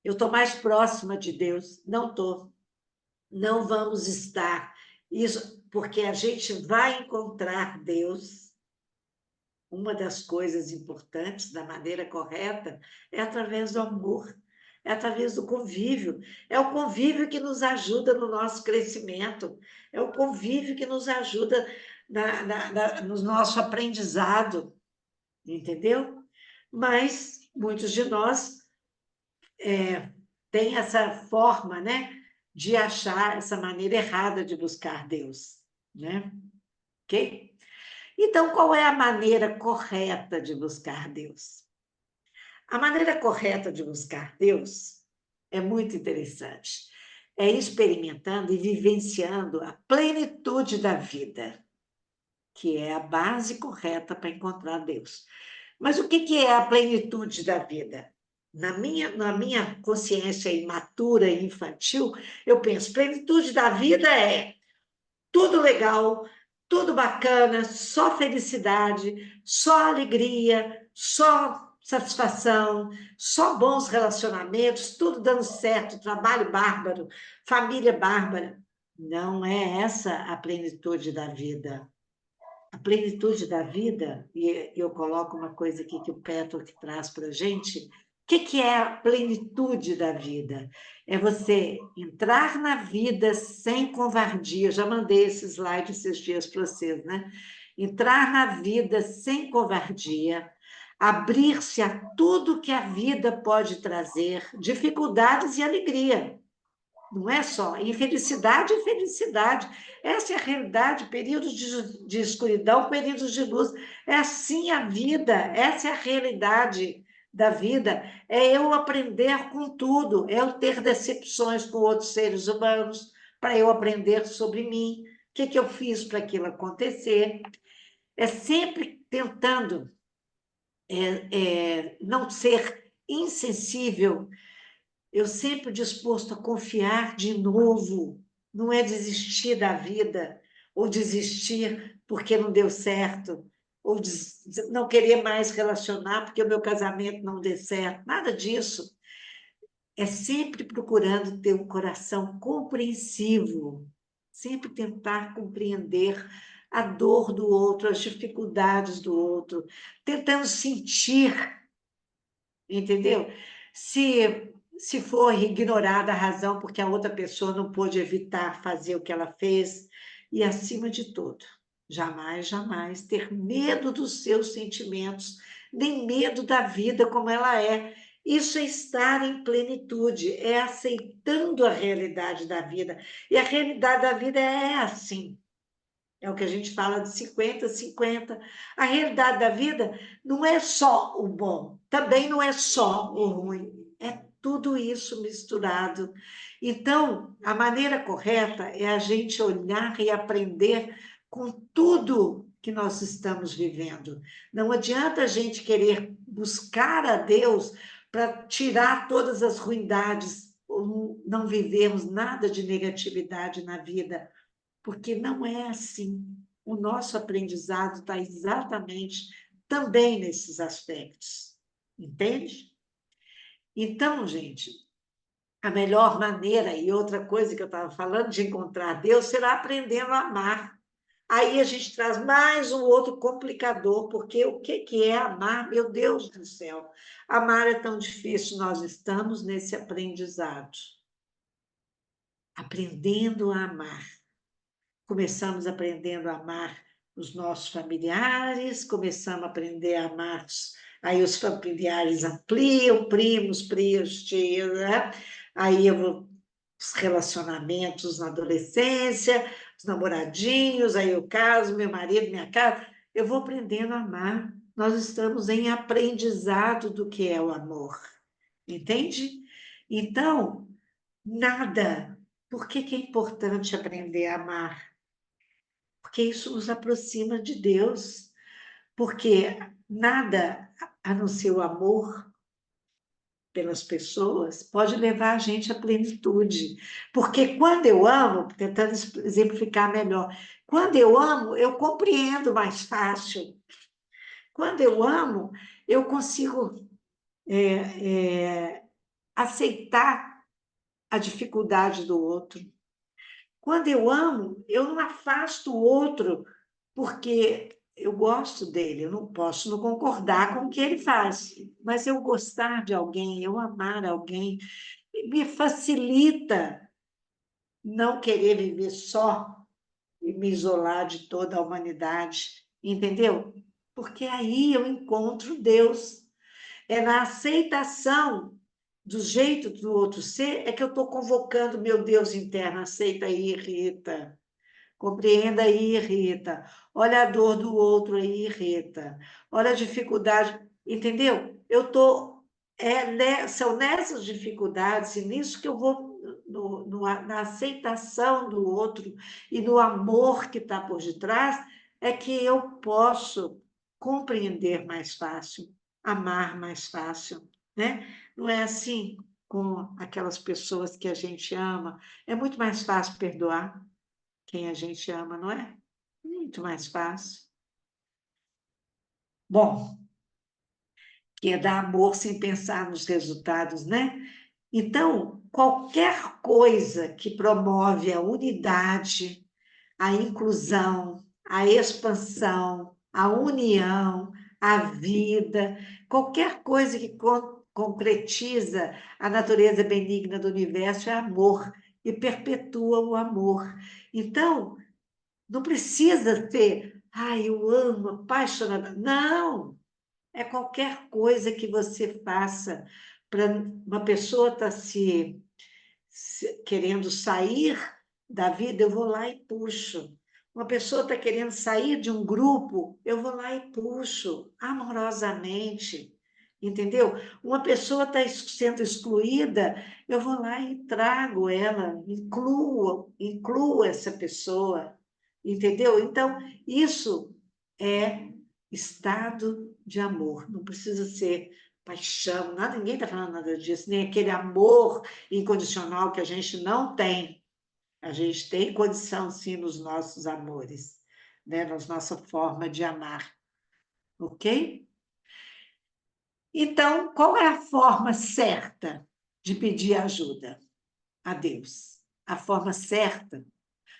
eu estou mais próxima de Deus. Não estou. Não vamos estar. Isso, porque a gente vai encontrar Deus. Uma das coisas importantes da maneira correta é através do amor. é através do convívio. É o convívio que nos ajuda no nosso crescimento, é o convívio que nos ajuda no nosso aprendizado, entendeu? Mas muitos de nós têm essa forma, né, de achar essa maneira errada de buscar Deus, né? Ok? Então, qual é a maneira correta de buscar Deus? A maneira correta de buscar Deus é muito interessante. É experimentando e vivenciando a plenitude da vida, que é a base correta para encontrar Deus. Mas o que é a plenitude da vida? Na minha consciência imatura e infantil, eu penso, plenitude da vida é tudo legal, tudo bacana, só felicidade, só alegria, só satisfação, só bons relacionamentos, tudo dando certo, trabalho bárbaro, família bárbara. Não é essa a plenitude da vida. A plenitude da vida, e eu coloco uma coisa aqui que o Petro que traz para a gente, o que é a plenitude da vida? É você entrar na vida sem covardia. Eu já mandei esse slide esses dias para vocês, né? Entrar na vida sem covardia, abrir-se a tudo que a vida pode trazer, dificuldades e alegria. Não é só infelicidade e felicidade. Essa é a realidade, períodos de escuridão, períodos de luz. É assim a vida, essa é a realidade da vida. É eu aprender com tudo, é eu ter decepções com outros seres humanos, para eu aprender sobre mim, o que eu fiz para aquilo acontecer. É sempre tentando não ser insensível, eu sempre disposto a confiar de novo, não é desistir da vida, ou desistir porque não deu certo, ou não querer mais relacionar porque o meu casamento não deu certo, nada disso. É sempre procurando ter um coração compreensivo, sempre tentar compreender a dor do outro, as dificuldades do outro, tentando sentir, entendeu? Se for ignorada a razão porque a outra pessoa não pôde evitar fazer o que ela fez, e acima de tudo, jamais, jamais ter medo dos seus sentimentos, nem medo da vida como ela é. Isso é estar em plenitude, é aceitando a realidade da vida. E a realidade da vida é assim. É o que a gente fala de 50-50. A realidade da vida não é só o bom, também não é só o ruim, é tudo isso misturado. Então, a maneira correta é a gente olhar e aprender com tudo que nós estamos vivendo. Não adianta a gente querer buscar a Deus para tirar todas as ruindades, ou não vivemos nada de negatividade na vida, porque não é assim. O nosso aprendizado está exatamente também nesses aspectos, entende? Então, gente, a melhor maneira, e outra coisa que eu estava falando, de encontrar Deus, será aprendendo a amar. Aí a gente traz mais um outro complicador, porque o que é amar? Meu Deus do céu, amar é tão difícil, nós estamos nesse aprendizado, aprendendo a amar. Começamos aprendendo a amar os nossos familiares, começamos a aprender a amar, aí os familiares ampliam, primos, tios, tias, né? Aí os relacionamentos na adolescência, os namoradinhos, aí eu caso, meu marido, minha casa, eu vou aprendendo a amar. Nós estamos em aprendizado do que é o amor, entende? Então, nada. Por que é importante aprender a amar? Porque isso nos aproxima de Deus, porque nada a não ser o amor pelas pessoas pode levar a gente à plenitude. Porque quando eu amo, tentando exemplificar melhor, quando eu amo, eu compreendo mais fácil. Quando eu amo, eu consigo aceitar a dificuldade do outro. Quando eu amo, eu não afasto o outro porque eu gosto dele, eu não posso não concordar com o que ele faz, mas eu gostar de alguém, eu amar alguém, me facilita não querer viver só e me isolar de toda a humanidade, entendeu? Porque aí eu encontro Deus. É na aceitação do jeito do outro ser é que eu estou convocando meu Deus interno. Aceita aí, Rita. Compreenda aí, Rita. Olha a dor do outro aí, Rita. Olha a dificuldade. Entendeu? Eu estou. São nessas dificuldades e nisso que eu vou na aceitação do outro e no amor que está por detrás, é que eu posso compreender mais fácil, amar mais fácil, né? Não é assim com aquelas pessoas que a gente ama. É muito mais fácil perdoar quem a gente ama, não é? Muito mais fácil. Bom, que é dar amor sem pensar nos resultados, né? Então, qualquer coisa que promove a unidade, a inclusão, a expansão, a união, a vida, qualquer coisa que concretiza a natureza benigna do universo é amor e perpetua o amor. Então, não precisa ser, eu amo, apaixonada. Não, é qualquer coisa que você faça para uma pessoa estar querendo sair da vida, eu vou lá e puxo. Uma pessoa está querendo sair de um grupo, eu vou lá e puxo, amorosamente, entendeu? Uma pessoa está sendo excluída, eu vou lá e trago ela, incluo essa pessoa, entendeu? Então, isso é estado de amor, não precisa ser paixão, nada, ninguém está falando nada disso, nem aquele amor incondicional que a gente não tem. A gente tem condição, sim, nos nossos amores, né? Na nossa forma de amar, ok? Então, qual é a forma certa de pedir ajuda a Deus? A forma certa,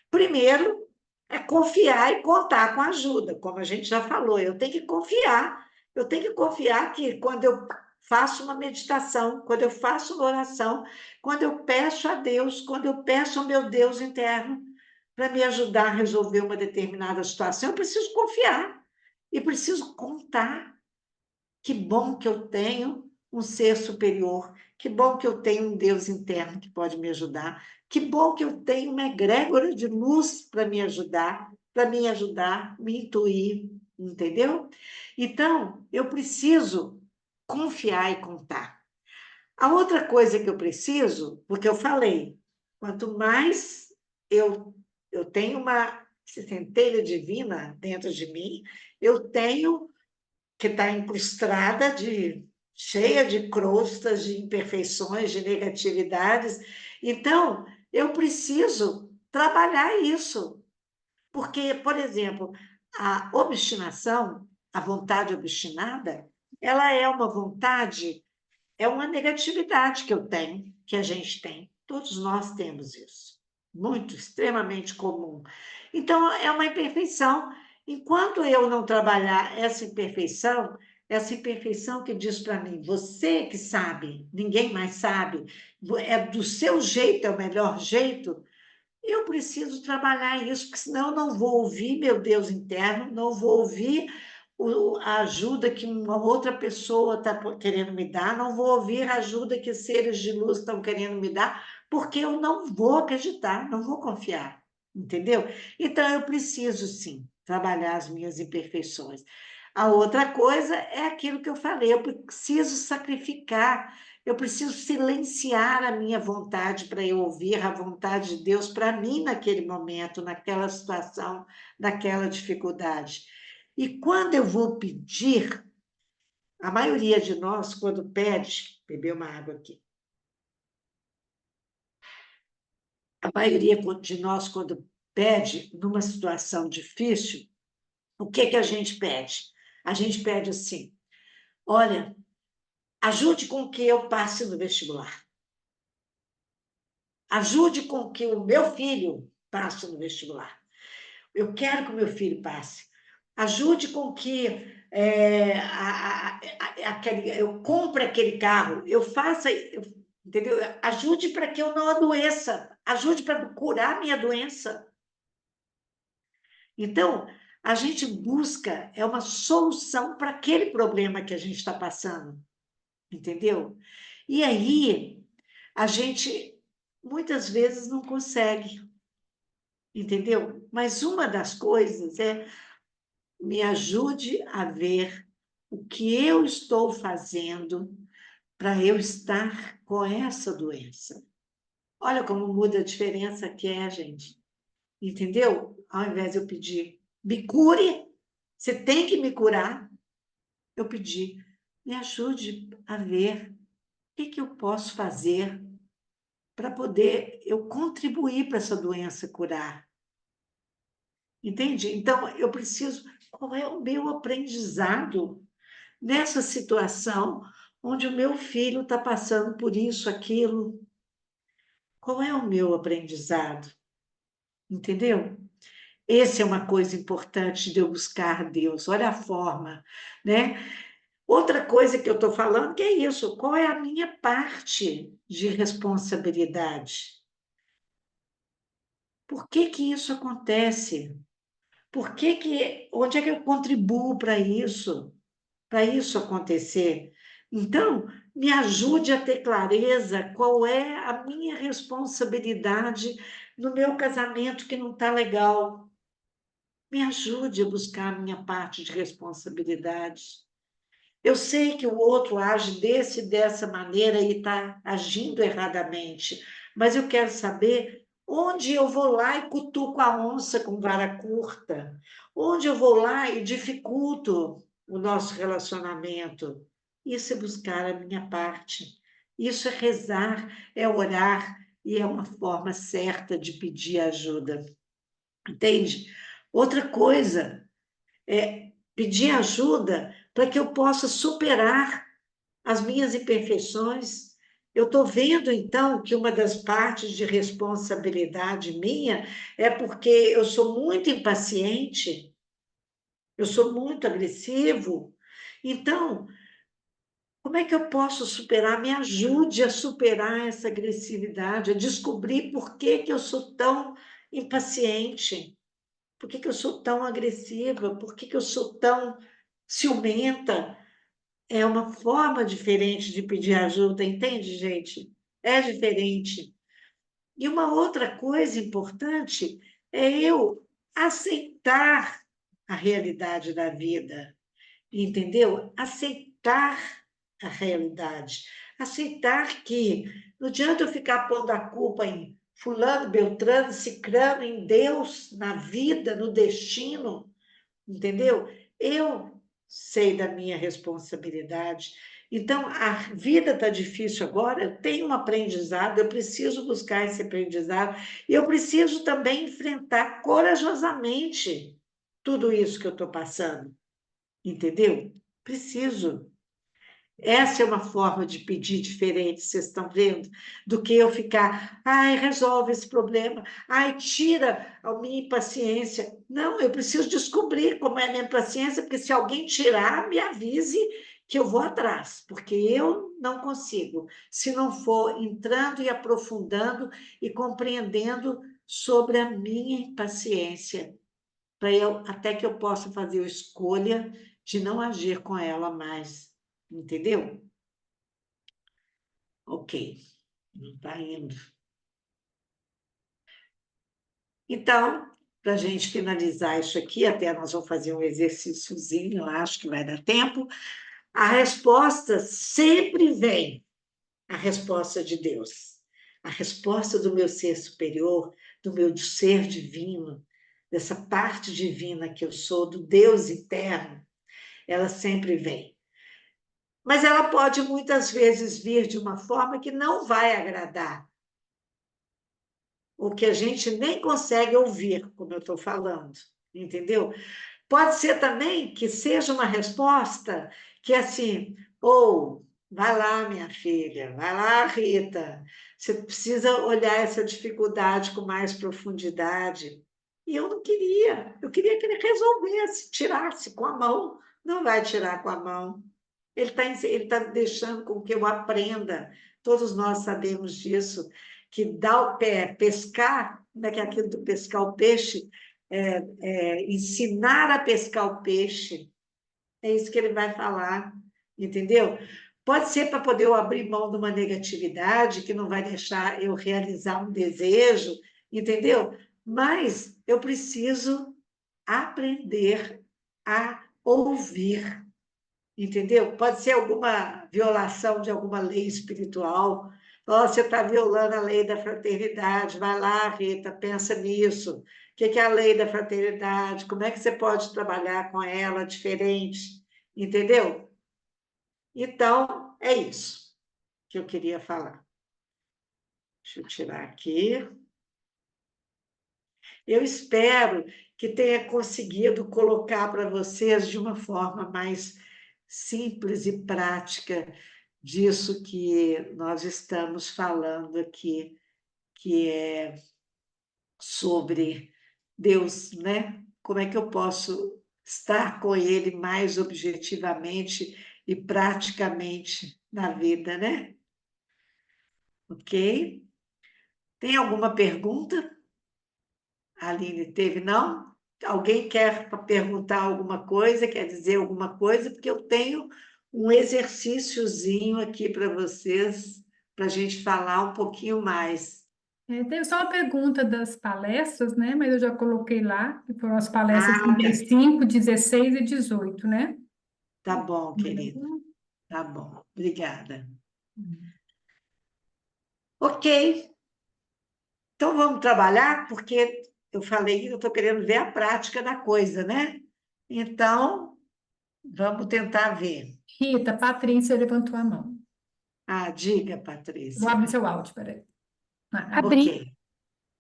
primeiro, é confiar e contar com ajuda, como a gente já falou. Eu tenho que confiar que quando eu faço uma meditação, quando eu faço uma oração, quando eu peço a Deus, quando eu peço ao meu Deus interno para me ajudar a resolver uma determinada situação, eu preciso confiar e preciso contar. Que bom que eu tenho um ser superior, que bom que eu tenho um Deus interno que pode me ajudar, que bom que eu tenho uma egrégora de luz para me ajudar, me intuir, entendeu? Então, eu preciso confiar e contar. A outra coisa que eu preciso, porque eu falei, quanto mais eu tenho uma centelha divina dentro de mim, eu tenho que está incrustada cheia de crostas, de imperfeições, de negatividades. Então, eu preciso trabalhar isso. Porque, por exemplo, a obstinação, a vontade obstinada, ela é uma vontade, é uma negatividade que eu tenho, que a gente tem. Todos nós temos isso. Muito, extremamente comum. Então, é uma imperfeição. Enquanto eu não trabalhar essa imperfeição que diz para mim, você que sabe, ninguém mais sabe, é do seu jeito, é o melhor jeito, eu preciso trabalhar isso, porque senão eu não vou ouvir meu Deus interno, não vou ouvir a ajuda que uma outra pessoa está querendo me dar, não vou ouvir a ajuda que seres de luz estão querendo me dar, porque eu não vou acreditar, não vou confiar, entendeu? Então, eu preciso, sim, trabalhar as minhas imperfeições. A outra coisa é aquilo que eu falei, eu preciso sacrificar, eu preciso silenciar a minha vontade para eu ouvir a vontade de Deus para mim naquele momento, naquela situação, naquela dificuldade. E quando eu vou pedir, a maioria de nós, quando pede, beber uma água aqui, a maioria de nós, quando pede, numa situação difícil, o que a gente pede? A gente pede assim: olha, ajude com que eu passe no vestibular. Ajude com que o meu filho passe no vestibular. Eu quero que o meu filho passe. ajude com que eu compre aquele carro, eu faça, entendeu? Ajude para que eu não adoeça, ajude para curar minha doença. Então, a gente busca uma solução para aquele problema que a gente está passando, entendeu? E aí, a gente muitas vezes não consegue, entendeu? Mas uma das coisas é me ajude a ver o que eu estou fazendo para eu estar com essa doença. Olha como muda a diferença que é, gente. Entendeu? Ao invés de eu pedir, me cure, você tem que me curar, eu pedi, me ajude a ver o que eu posso fazer para poder eu contribuir para essa doença curar. Entende? Então, eu preciso, qual é o meu aprendizado nessa situação onde o meu filho está passando por isso, aquilo? Qual é o meu aprendizado? Entendeu? Essa é uma coisa importante de eu buscar Deus. Olha a forma, né? Outra coisa que eu estou falando que é isso. Qual é a minha parte de responsabilidade? Por que que isso acontece? Onde é que eu contribuo para isso acontecer? Então, me ajude a ter clareza qual é a minha responsabilidade no meu casamento que não está legal. Me ajude a buscar a minha parte de responsabilidade. Eu sei que o outro age dessa maneira e está agindo erradamente, mas eu quero saber onde eu vou lá e cutuco a onça com vara curta, onde eu vou lá e dificulto o nosso relacionamento. Isso é buscar a minha parte. Isso é rezar, é orar e é uma forma certa de pedir ajuda. Entende? Outra coisa é pedir ajuda para que eu possa superar as minhas imperfeições. Eu estou vendo, então, que uma das partes de responsabilidade minha é porque eu sou muito impaciente, eu sou muito agressivo. Então, como é que eu posso superar? Me ajude a superar essa agressividade, a descobrir por que que eu sou tão impaciente. Por que que eu sou tão agressiva? Por que que eu sou tão ciumenta? É uma forma diferente de pedir ajuda, entende, gente? É diferente. E uma outra coisa importante é eu aceitar a realidade da vida, entendeu? Aceitar a realidade. Aceitar que não adianta eu ficar pondo a culpa em fulano, beltrano, cicrano, em Deus, na vida, no destino, entendeu? Eu sei da minha responsabilidade. Então, a vida está difícil agora, eu tenho um aprendizado, eu preciso buscar esse aprendizado, e eu preciso também enfrentar corajosamente tudo isso que eu estou passando, entendeu? Preciso. Essa é uma forma de pedir diferente, vocês estão vendo? Do que eu ficar, ai, resolve esse problema, ai, tira a minha impaciência. Não, eu preciso descobrir como é a minha impaciência, porque se alguém tirar, me avise que eu vou atrás, porque eu não consigo. Se não for entrando e aprofundando e compreendendo sobre a minha impaciência, para eu, até que eu possa fazer a escolha de não agir com ela mais. Entendeu? Ok, não está indo. Então, para a gente finalizar isso aqui, até nós vamos fazer um exercíciozinho, eu acho que vai dar tempo. A resposta sempre vem, a resposta de Deus. A resposta do meu ser superior, do meu ser divino, dessa parte divina que eu sou, do Deus eterno, ela sempre vem. Mas ela pode muitas vezes vir de uma forma que não vai agradar o que a gente nem consegue ouvir, como eu estou falando, entendeu? Pode ser também que seja uma resposta que é assim, ou vai lá, minha filha, vai lá, Rita, você precisa olhar essa dificuldade com mais profundidade. E eu não queria. Eu queria que ele resolvesse, tirasse com a mão. Não vai tirar com a mão. Ele tá deixando com que eu aprenda. Todos nós sabemos disso, que dar o pé, pescar, né, que é aquilo do pescar o peixe, ensinar a pescar o peixe, é isso que ele vai falar, entendeu? Pode ser para poder eu abrir mão de uma negatividade que não vai deixar eu realizar um desejo, entendeu? Mas eu preciso aprender a ouvir, entendeu? Pode ser alguma violação de alguma lei espiritual. Oh, você está violando a lei da fraternidade. Vai lá, Rita, pensa nisso. O que é a lei da fraternidade? Como é que você pode trabalhar com ela diferente? Entendeu? Então, é isso que eu queria falar. Deixa eu tirar aqui. Eu espero que tenha conseguido colocar para vocês de uma forma mais simples e prática disso que nós estamos falando aqui, que é sobre Deus, né? Como é que eu posso estar com Ele mais objetivamente e praticamente na vida, né? Ok? Tem alguma pergunta? A Aline teve, não? Alguém quer perguntar alguma coisa, quer dizer alguma coisa? Porque eu tenho um exercíciozinho aqui para vocês, para a gente falar um pouquinho mais. Tem só uma pergunta das palestras, né? Mas eu já coloquei lá, que foram as palestras Ah, tá, 35, 16 e 18, né? tá bom, querida. Tá bom, obrigada. Ok, então vamos trabalhar, porque eu falei que eu estou querendo ver a prática da coisa, né? Então, vamos tentar ver. Rita, Patrícia levantou a mão. Ah, diga, Vou Patrícia. abrir seu áudio, peraí. Ok, Abri,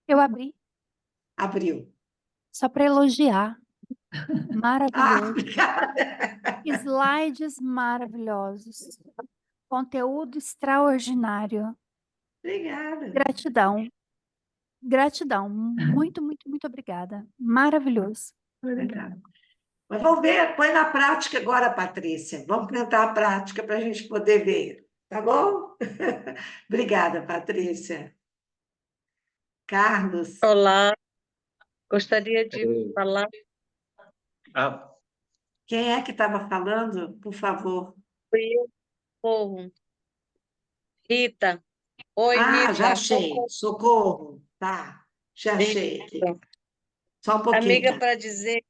eu abri, abriu. só para elogiar. Ah, Maravilhoso. obrigada. Slides maravilhosos. Conteúdo extraordinário. Obrigada. Gratidão. Gratidão. Muito, muito, muito obrigada. Maravilhoso. Obrigada. Mas vamos ver, põe na prática agora, Patrícia. Vamos tentar a prática para a gente poder ver, tá bom? Obrigada, Patrícia. Carlos, Olá, gostaria de falar. Ah, quem é que estava falando? Por favor. Oi, Socorro. Rita. Oi, Ah, já Rita. achei. Socorro. Socorro. Tá, já achei aqui. Só um pouquinho, Amiga, tá? para dizer,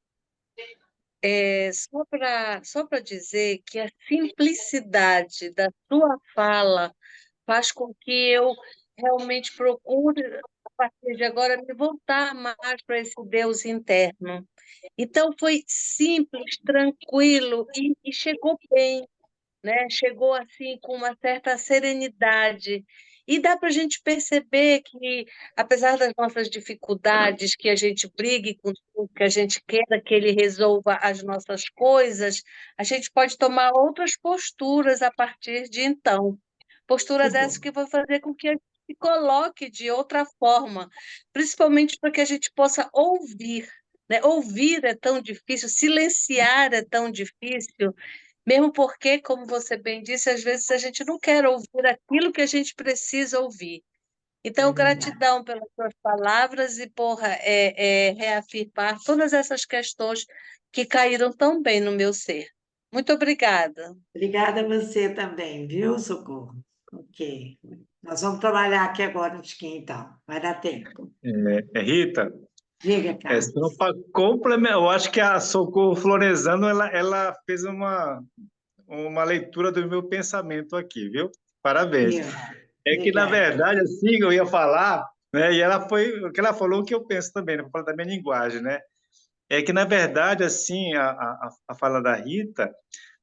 só para dizer que a simplicidade da sua fala faz com que eu realmente procure, a partir de agora, me voltar mais para esse Deus interno. Então, foi simples, tranquilo e chegou bem, né? Chegou assim com uma certa serenidade. E dá para a gente perceber que, apesar das nossas dificuldades, que a gente brigue com tudo, que a gente queira que ele resolva as nossas coisas, a gente pode tomar outras posturas a partir de então. Que Posturas essas bom. que vão fazer com que a gente se coloque de outra forma, principalmente para que a gente possa ouvir. Né? Ouvir é tão difícil, silenciar é tão difícil, mesmo porque, como você bem disse, às vezes a gente não quer ouvir aquilo que a gente precisa ouvir. É Então, verdade. gratidão pelas suas palavras e por reafirmar todas essas questões que caíram tão bem no meu ser. Muito obrigada. Obrigada a você também, viu, Socorro? Ok. Nós vamos trabalhar aqui agora, um tiquinho, então. Vai dar tempo. Rita, Diga, só Carlos. para complementar, eu acho que a Socorro Floresano ela fez uma leitura do meu pensamento aqui, viu? Parabéns. Viu? É que, na Obrigada. verdade, assim, eu ia falar, né? E o que ela falou, o que eu penso também, né? Para falar da minha linguagem, né? É que, na verdade, assim, a fala da Rita,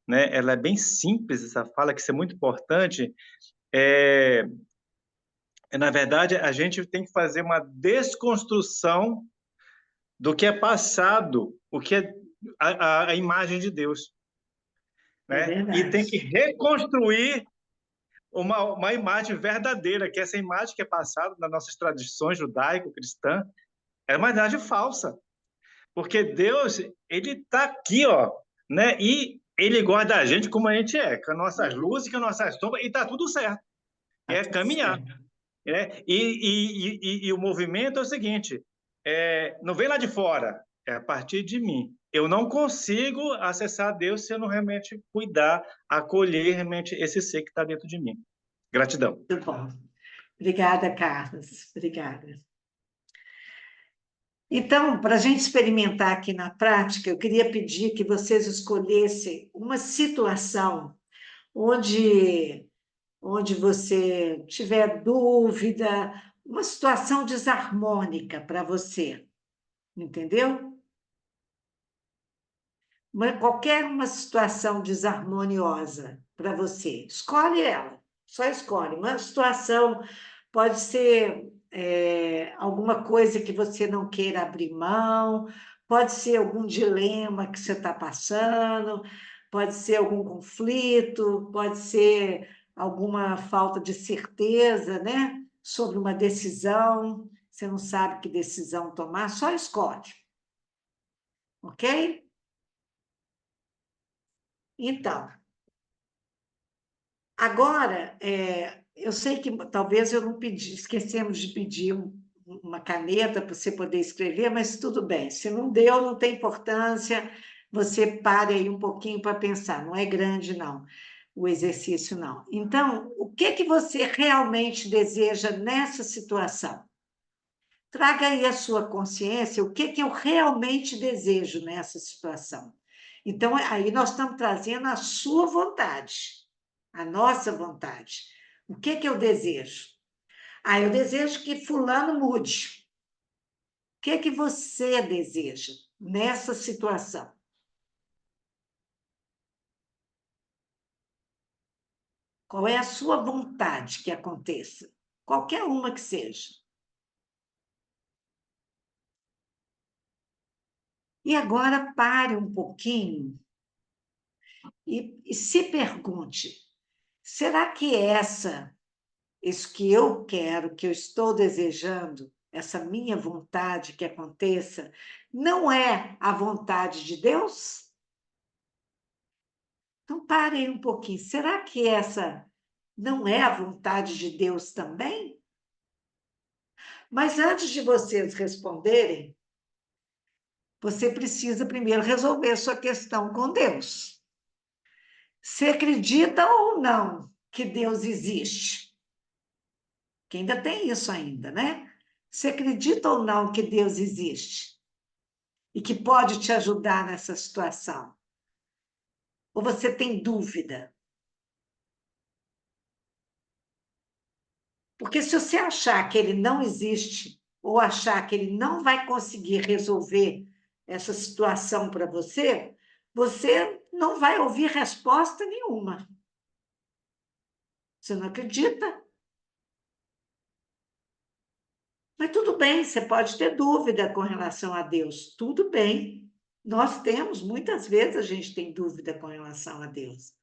né? Ela é bem simples, essa fala, que isso é muito importante. É, na verdade, a gente tem que fazer uma desconstrução do que é passado, o que é a imagem de Deus, É né? E tem que verdade. reconstruir uma imagem verdadeira, que essa imagem que é passada nas nossas tradições judaico-cristã é uma imagem falsa. Porque Deus, ele está aqui, ó, né? E ele guarda a gente como a gente é, com as nossas luzes, com as nossas sombras, e está tudo certo. Tá É tudo caminhar, certo. né? E o movimento é o seguinte: não vem lá de fora, é a partir de mim. Eu não consigo acessar Deus se eu não realmente cuidar, acolher realmente esse ser que está dentro de mim. Gratidão. Muito bom. Obrigada, Carlos. Obrigada. Então, para a gente experimentar aqui na prática, eu queria pedir que vocês escolhessem uma situação onde você tiver dúvida, uma situação desarmônica para você, entendeu? Qualquer uma situação desarmoniosa para você, escolhe ela, só escolhe. Uma situação pode ser alguma coisa que você não queira abrir mão, pode ser algum dilema que você está passando, pode ser algum conflito, pode ser alguma falta de certeza, né? Sobre uma decisão, você não sabe que decisão tomar, só escolhe, ok? Então, agora, eu sei que talvez eu não pedi, esquecemos de pedir uma caneta para você poder escrever, mas tudo bem. Se não deu, não tem importância. Você pare aí um pouquinho para pensar. Não é grande, não, o exercício, não. Então, o que que você realmente deseja nessa situação? Traga aí a sua consciência, o que que eu realmente desejo nessa situação. Então, aí nós estamos trazendo a sua vontade, a nossa vontade. O que que eu desejo? Ah, eu desejo que fulano mude. O que que você deseja nessa situação? Qual é a sua vontade que aconteça? Qualquer uma que seja. E agora pare um pouquinho e se pergunte: será que isso que eu quero, que eu estou desejando, essa minha vontade que aconteça, não é a vontade de Deus? Então, pare aí um pouquinho. Será que essa não é a vontade de Deus também? Mas antes de vocês responderem, você precisa primeiro resolver sua questão com Deus. Você acredita ou não que Deus existe? Que ainda tem isso ainda, né? Você acredita ou não que Deus existe? E que pode te ajudar nessa situação? Ou você tem dúvida? Porque se você achar que ele não existe, ou achar que ele não vai conseguir resolver essa situação para você, você não vai ouvir resposta nenhuma. Você não acredita? Mas tudo bem, você pode ter dúvida com relação a Deus. Tudo bem. Nós temos, muitas vezes a gente tem dúvida com relação a Deus.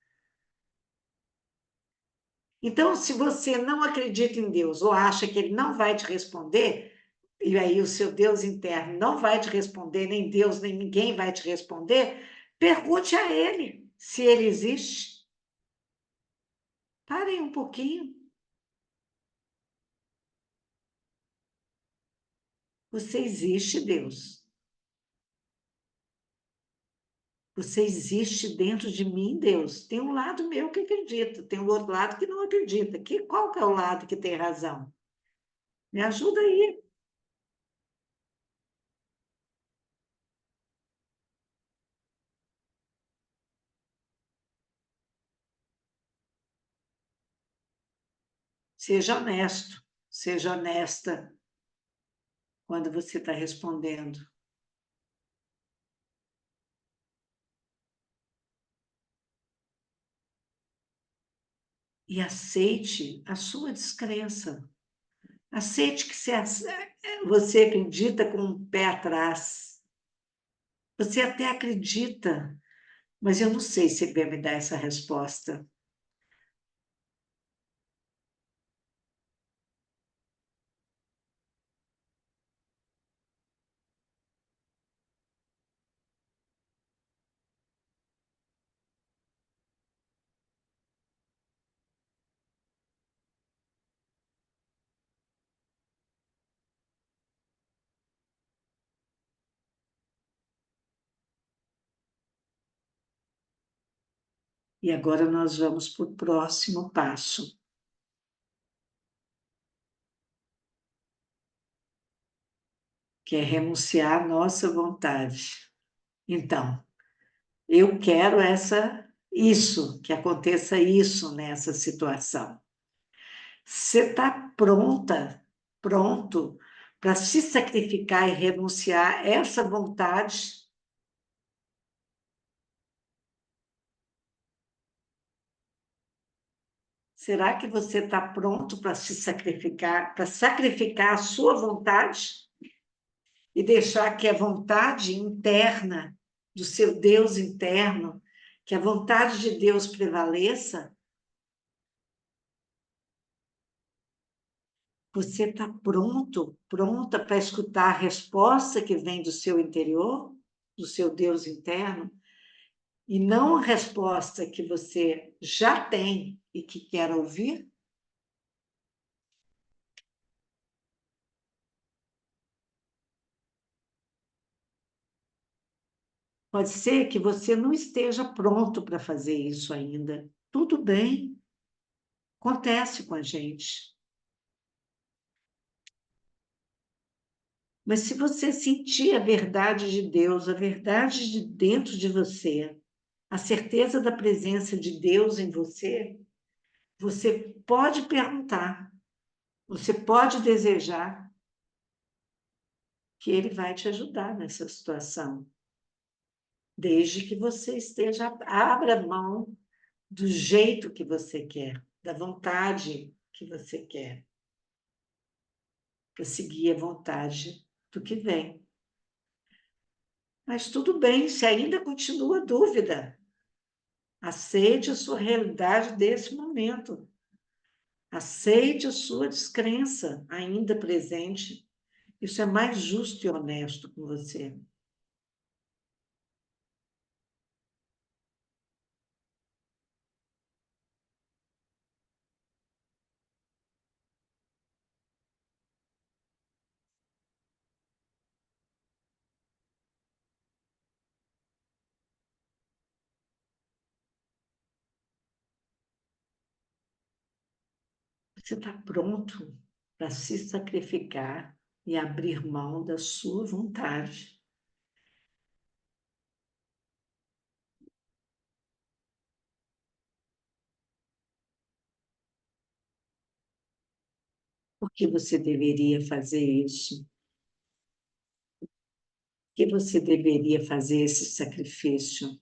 Então, se você não acredita em Deus ou acha que ele não vai te responder, e aí o seu Deus interno não vai te responder, nem Deus, nem ninguém vai te responder, pergunte a ele se ele existe. Parem um pouquinho. Você existe, Deus. Você existe dentro de mim, Deus. Tem um lado meu que acredita, tem um outro lado que não acredita. Qual que é o lado que tem razão? Me ajuda aí. Seja honesto, seja honesta quando você está respondendo. E aceite a sua descrença. Aceite que você acredita com um pé atrás. Você até acredita, mas eu não sei se ele vai me dar essa resposta. E agora nós vamos para o próximo passo, que é renunciar à nossa vontade. Então, eu quero isso, que aconteça isso nessa situação. Você está pronto para se sacrificar e renunciar a essa vontade? Será que você está pronto para se sacrificar, para sacrificar a sua vontade e deixar que a vontade interna do seu Deus interno, que a vontade de Deus prevaleça? Você está pronta para escutar a resposta que vem do seu interior, do seu Deus interno, e não a resposta que você já tem e que quer ouvir? Pode ser que você não esteja pronto para fazer isso ainda. Tudo bem, acontece com a gente. Mas se você sentir a verdade de Deus, a verdade de dentro de você, a certeza da presença de Deus em você, você pode perguntar, você pode desejar que Ele vai te ajudar nessa situação, desde que você abra mão do jeito que você quer, da vontade que você quer, para seguir a vontade do que vem. Mas tudo bem, se ainda continua dúvida, aceite a sua realidade desse momento. Aceite a sua descrença ainda presente. Isso é mais justo e honesto com você. Você está pronto para se sacrificar e abrir mão da sua vontade. Por que você deveria fazer isso? Por que você deveria fazer esse sacrifício?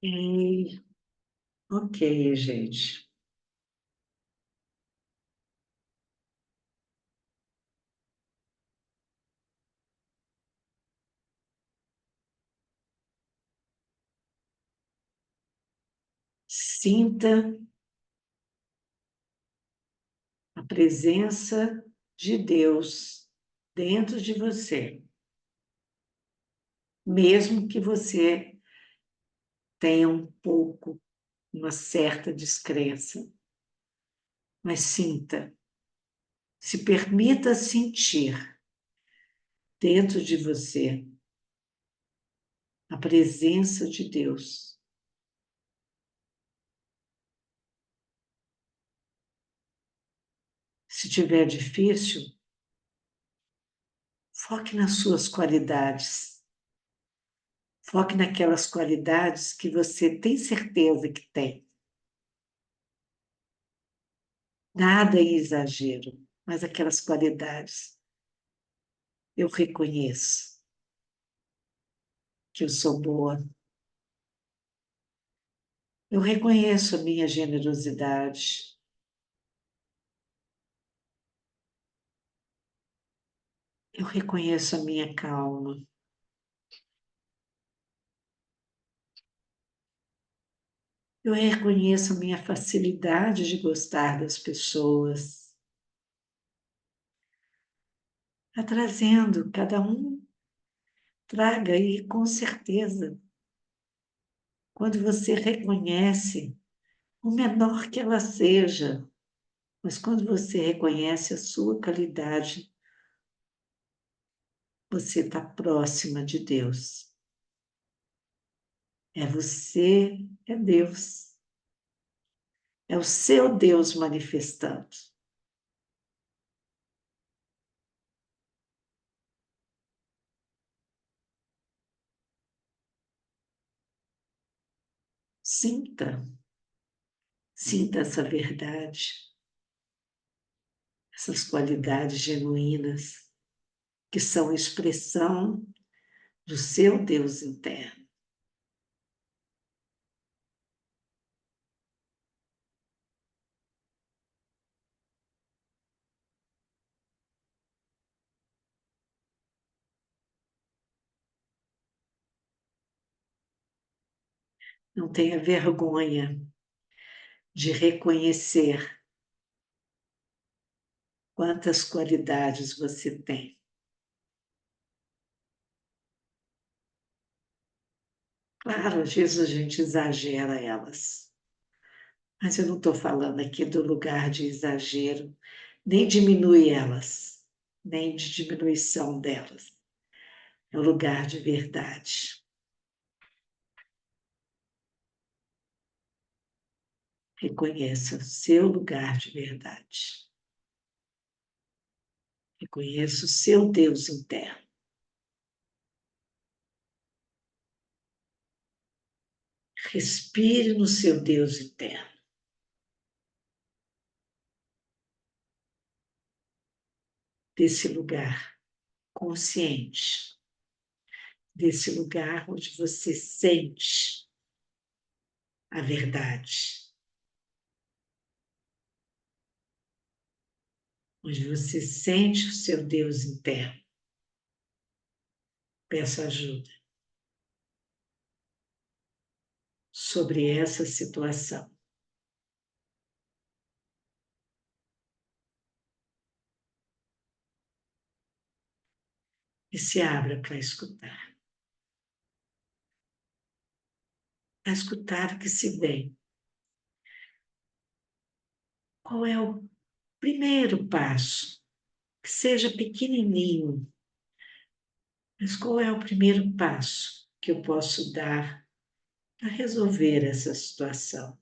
E, ok, gente. Sinta a presença de Deus dentro de você, mesmo que você tenha um pouco, uma certa descrença. Mas sinta, se permita sentir dentro de você a presença de Deus. Se tiver difícil, foque nas suas qualidades. Foque naquelas qualidades que você tem certeza que tem. Nada em exagero, mas aquelas qualidades. Eu reconheço que eu sou boa. Eu reconheço a minha generosidade. Eu reconheço a minha calma. Eu reconheço a minha facilidade de gostar das pessoas. Está trazendo, cada um traga e com certeza, quando você reconhece, o menor que ela seja, mas quando você reconhece a sua qualidade, você está próxima de Deus. É você, é Deus. É o seu Deus manifestando. Sinta, sinta essa verdade, essas qualidades genuínas, que são expressão do seu Deus interno. Não tenha vergonha de reconhecer quantas qualidades você tem. Claro, às vezes a gente exagera elas, mas eu não estou falando aqui do lugar de exagero, nem diminui elas, nem de diminuição delas. É o lugar de verdade. Reconheça o seu lugar de verdade. Reconheça o seu Deus interno. Respire no seu Deus interno. Desse lugar consciente. Desse lugar onde você sente a verdade. Onde você sente o seu Deus interno. Peça ajuda sobre essa situação. E se abra para escutar. Para escutar o que se vem. Qual é o primeiro passo? Que seja pequenininho, mas qual é o primeiro passo que eu posso dar para resolver essa situação?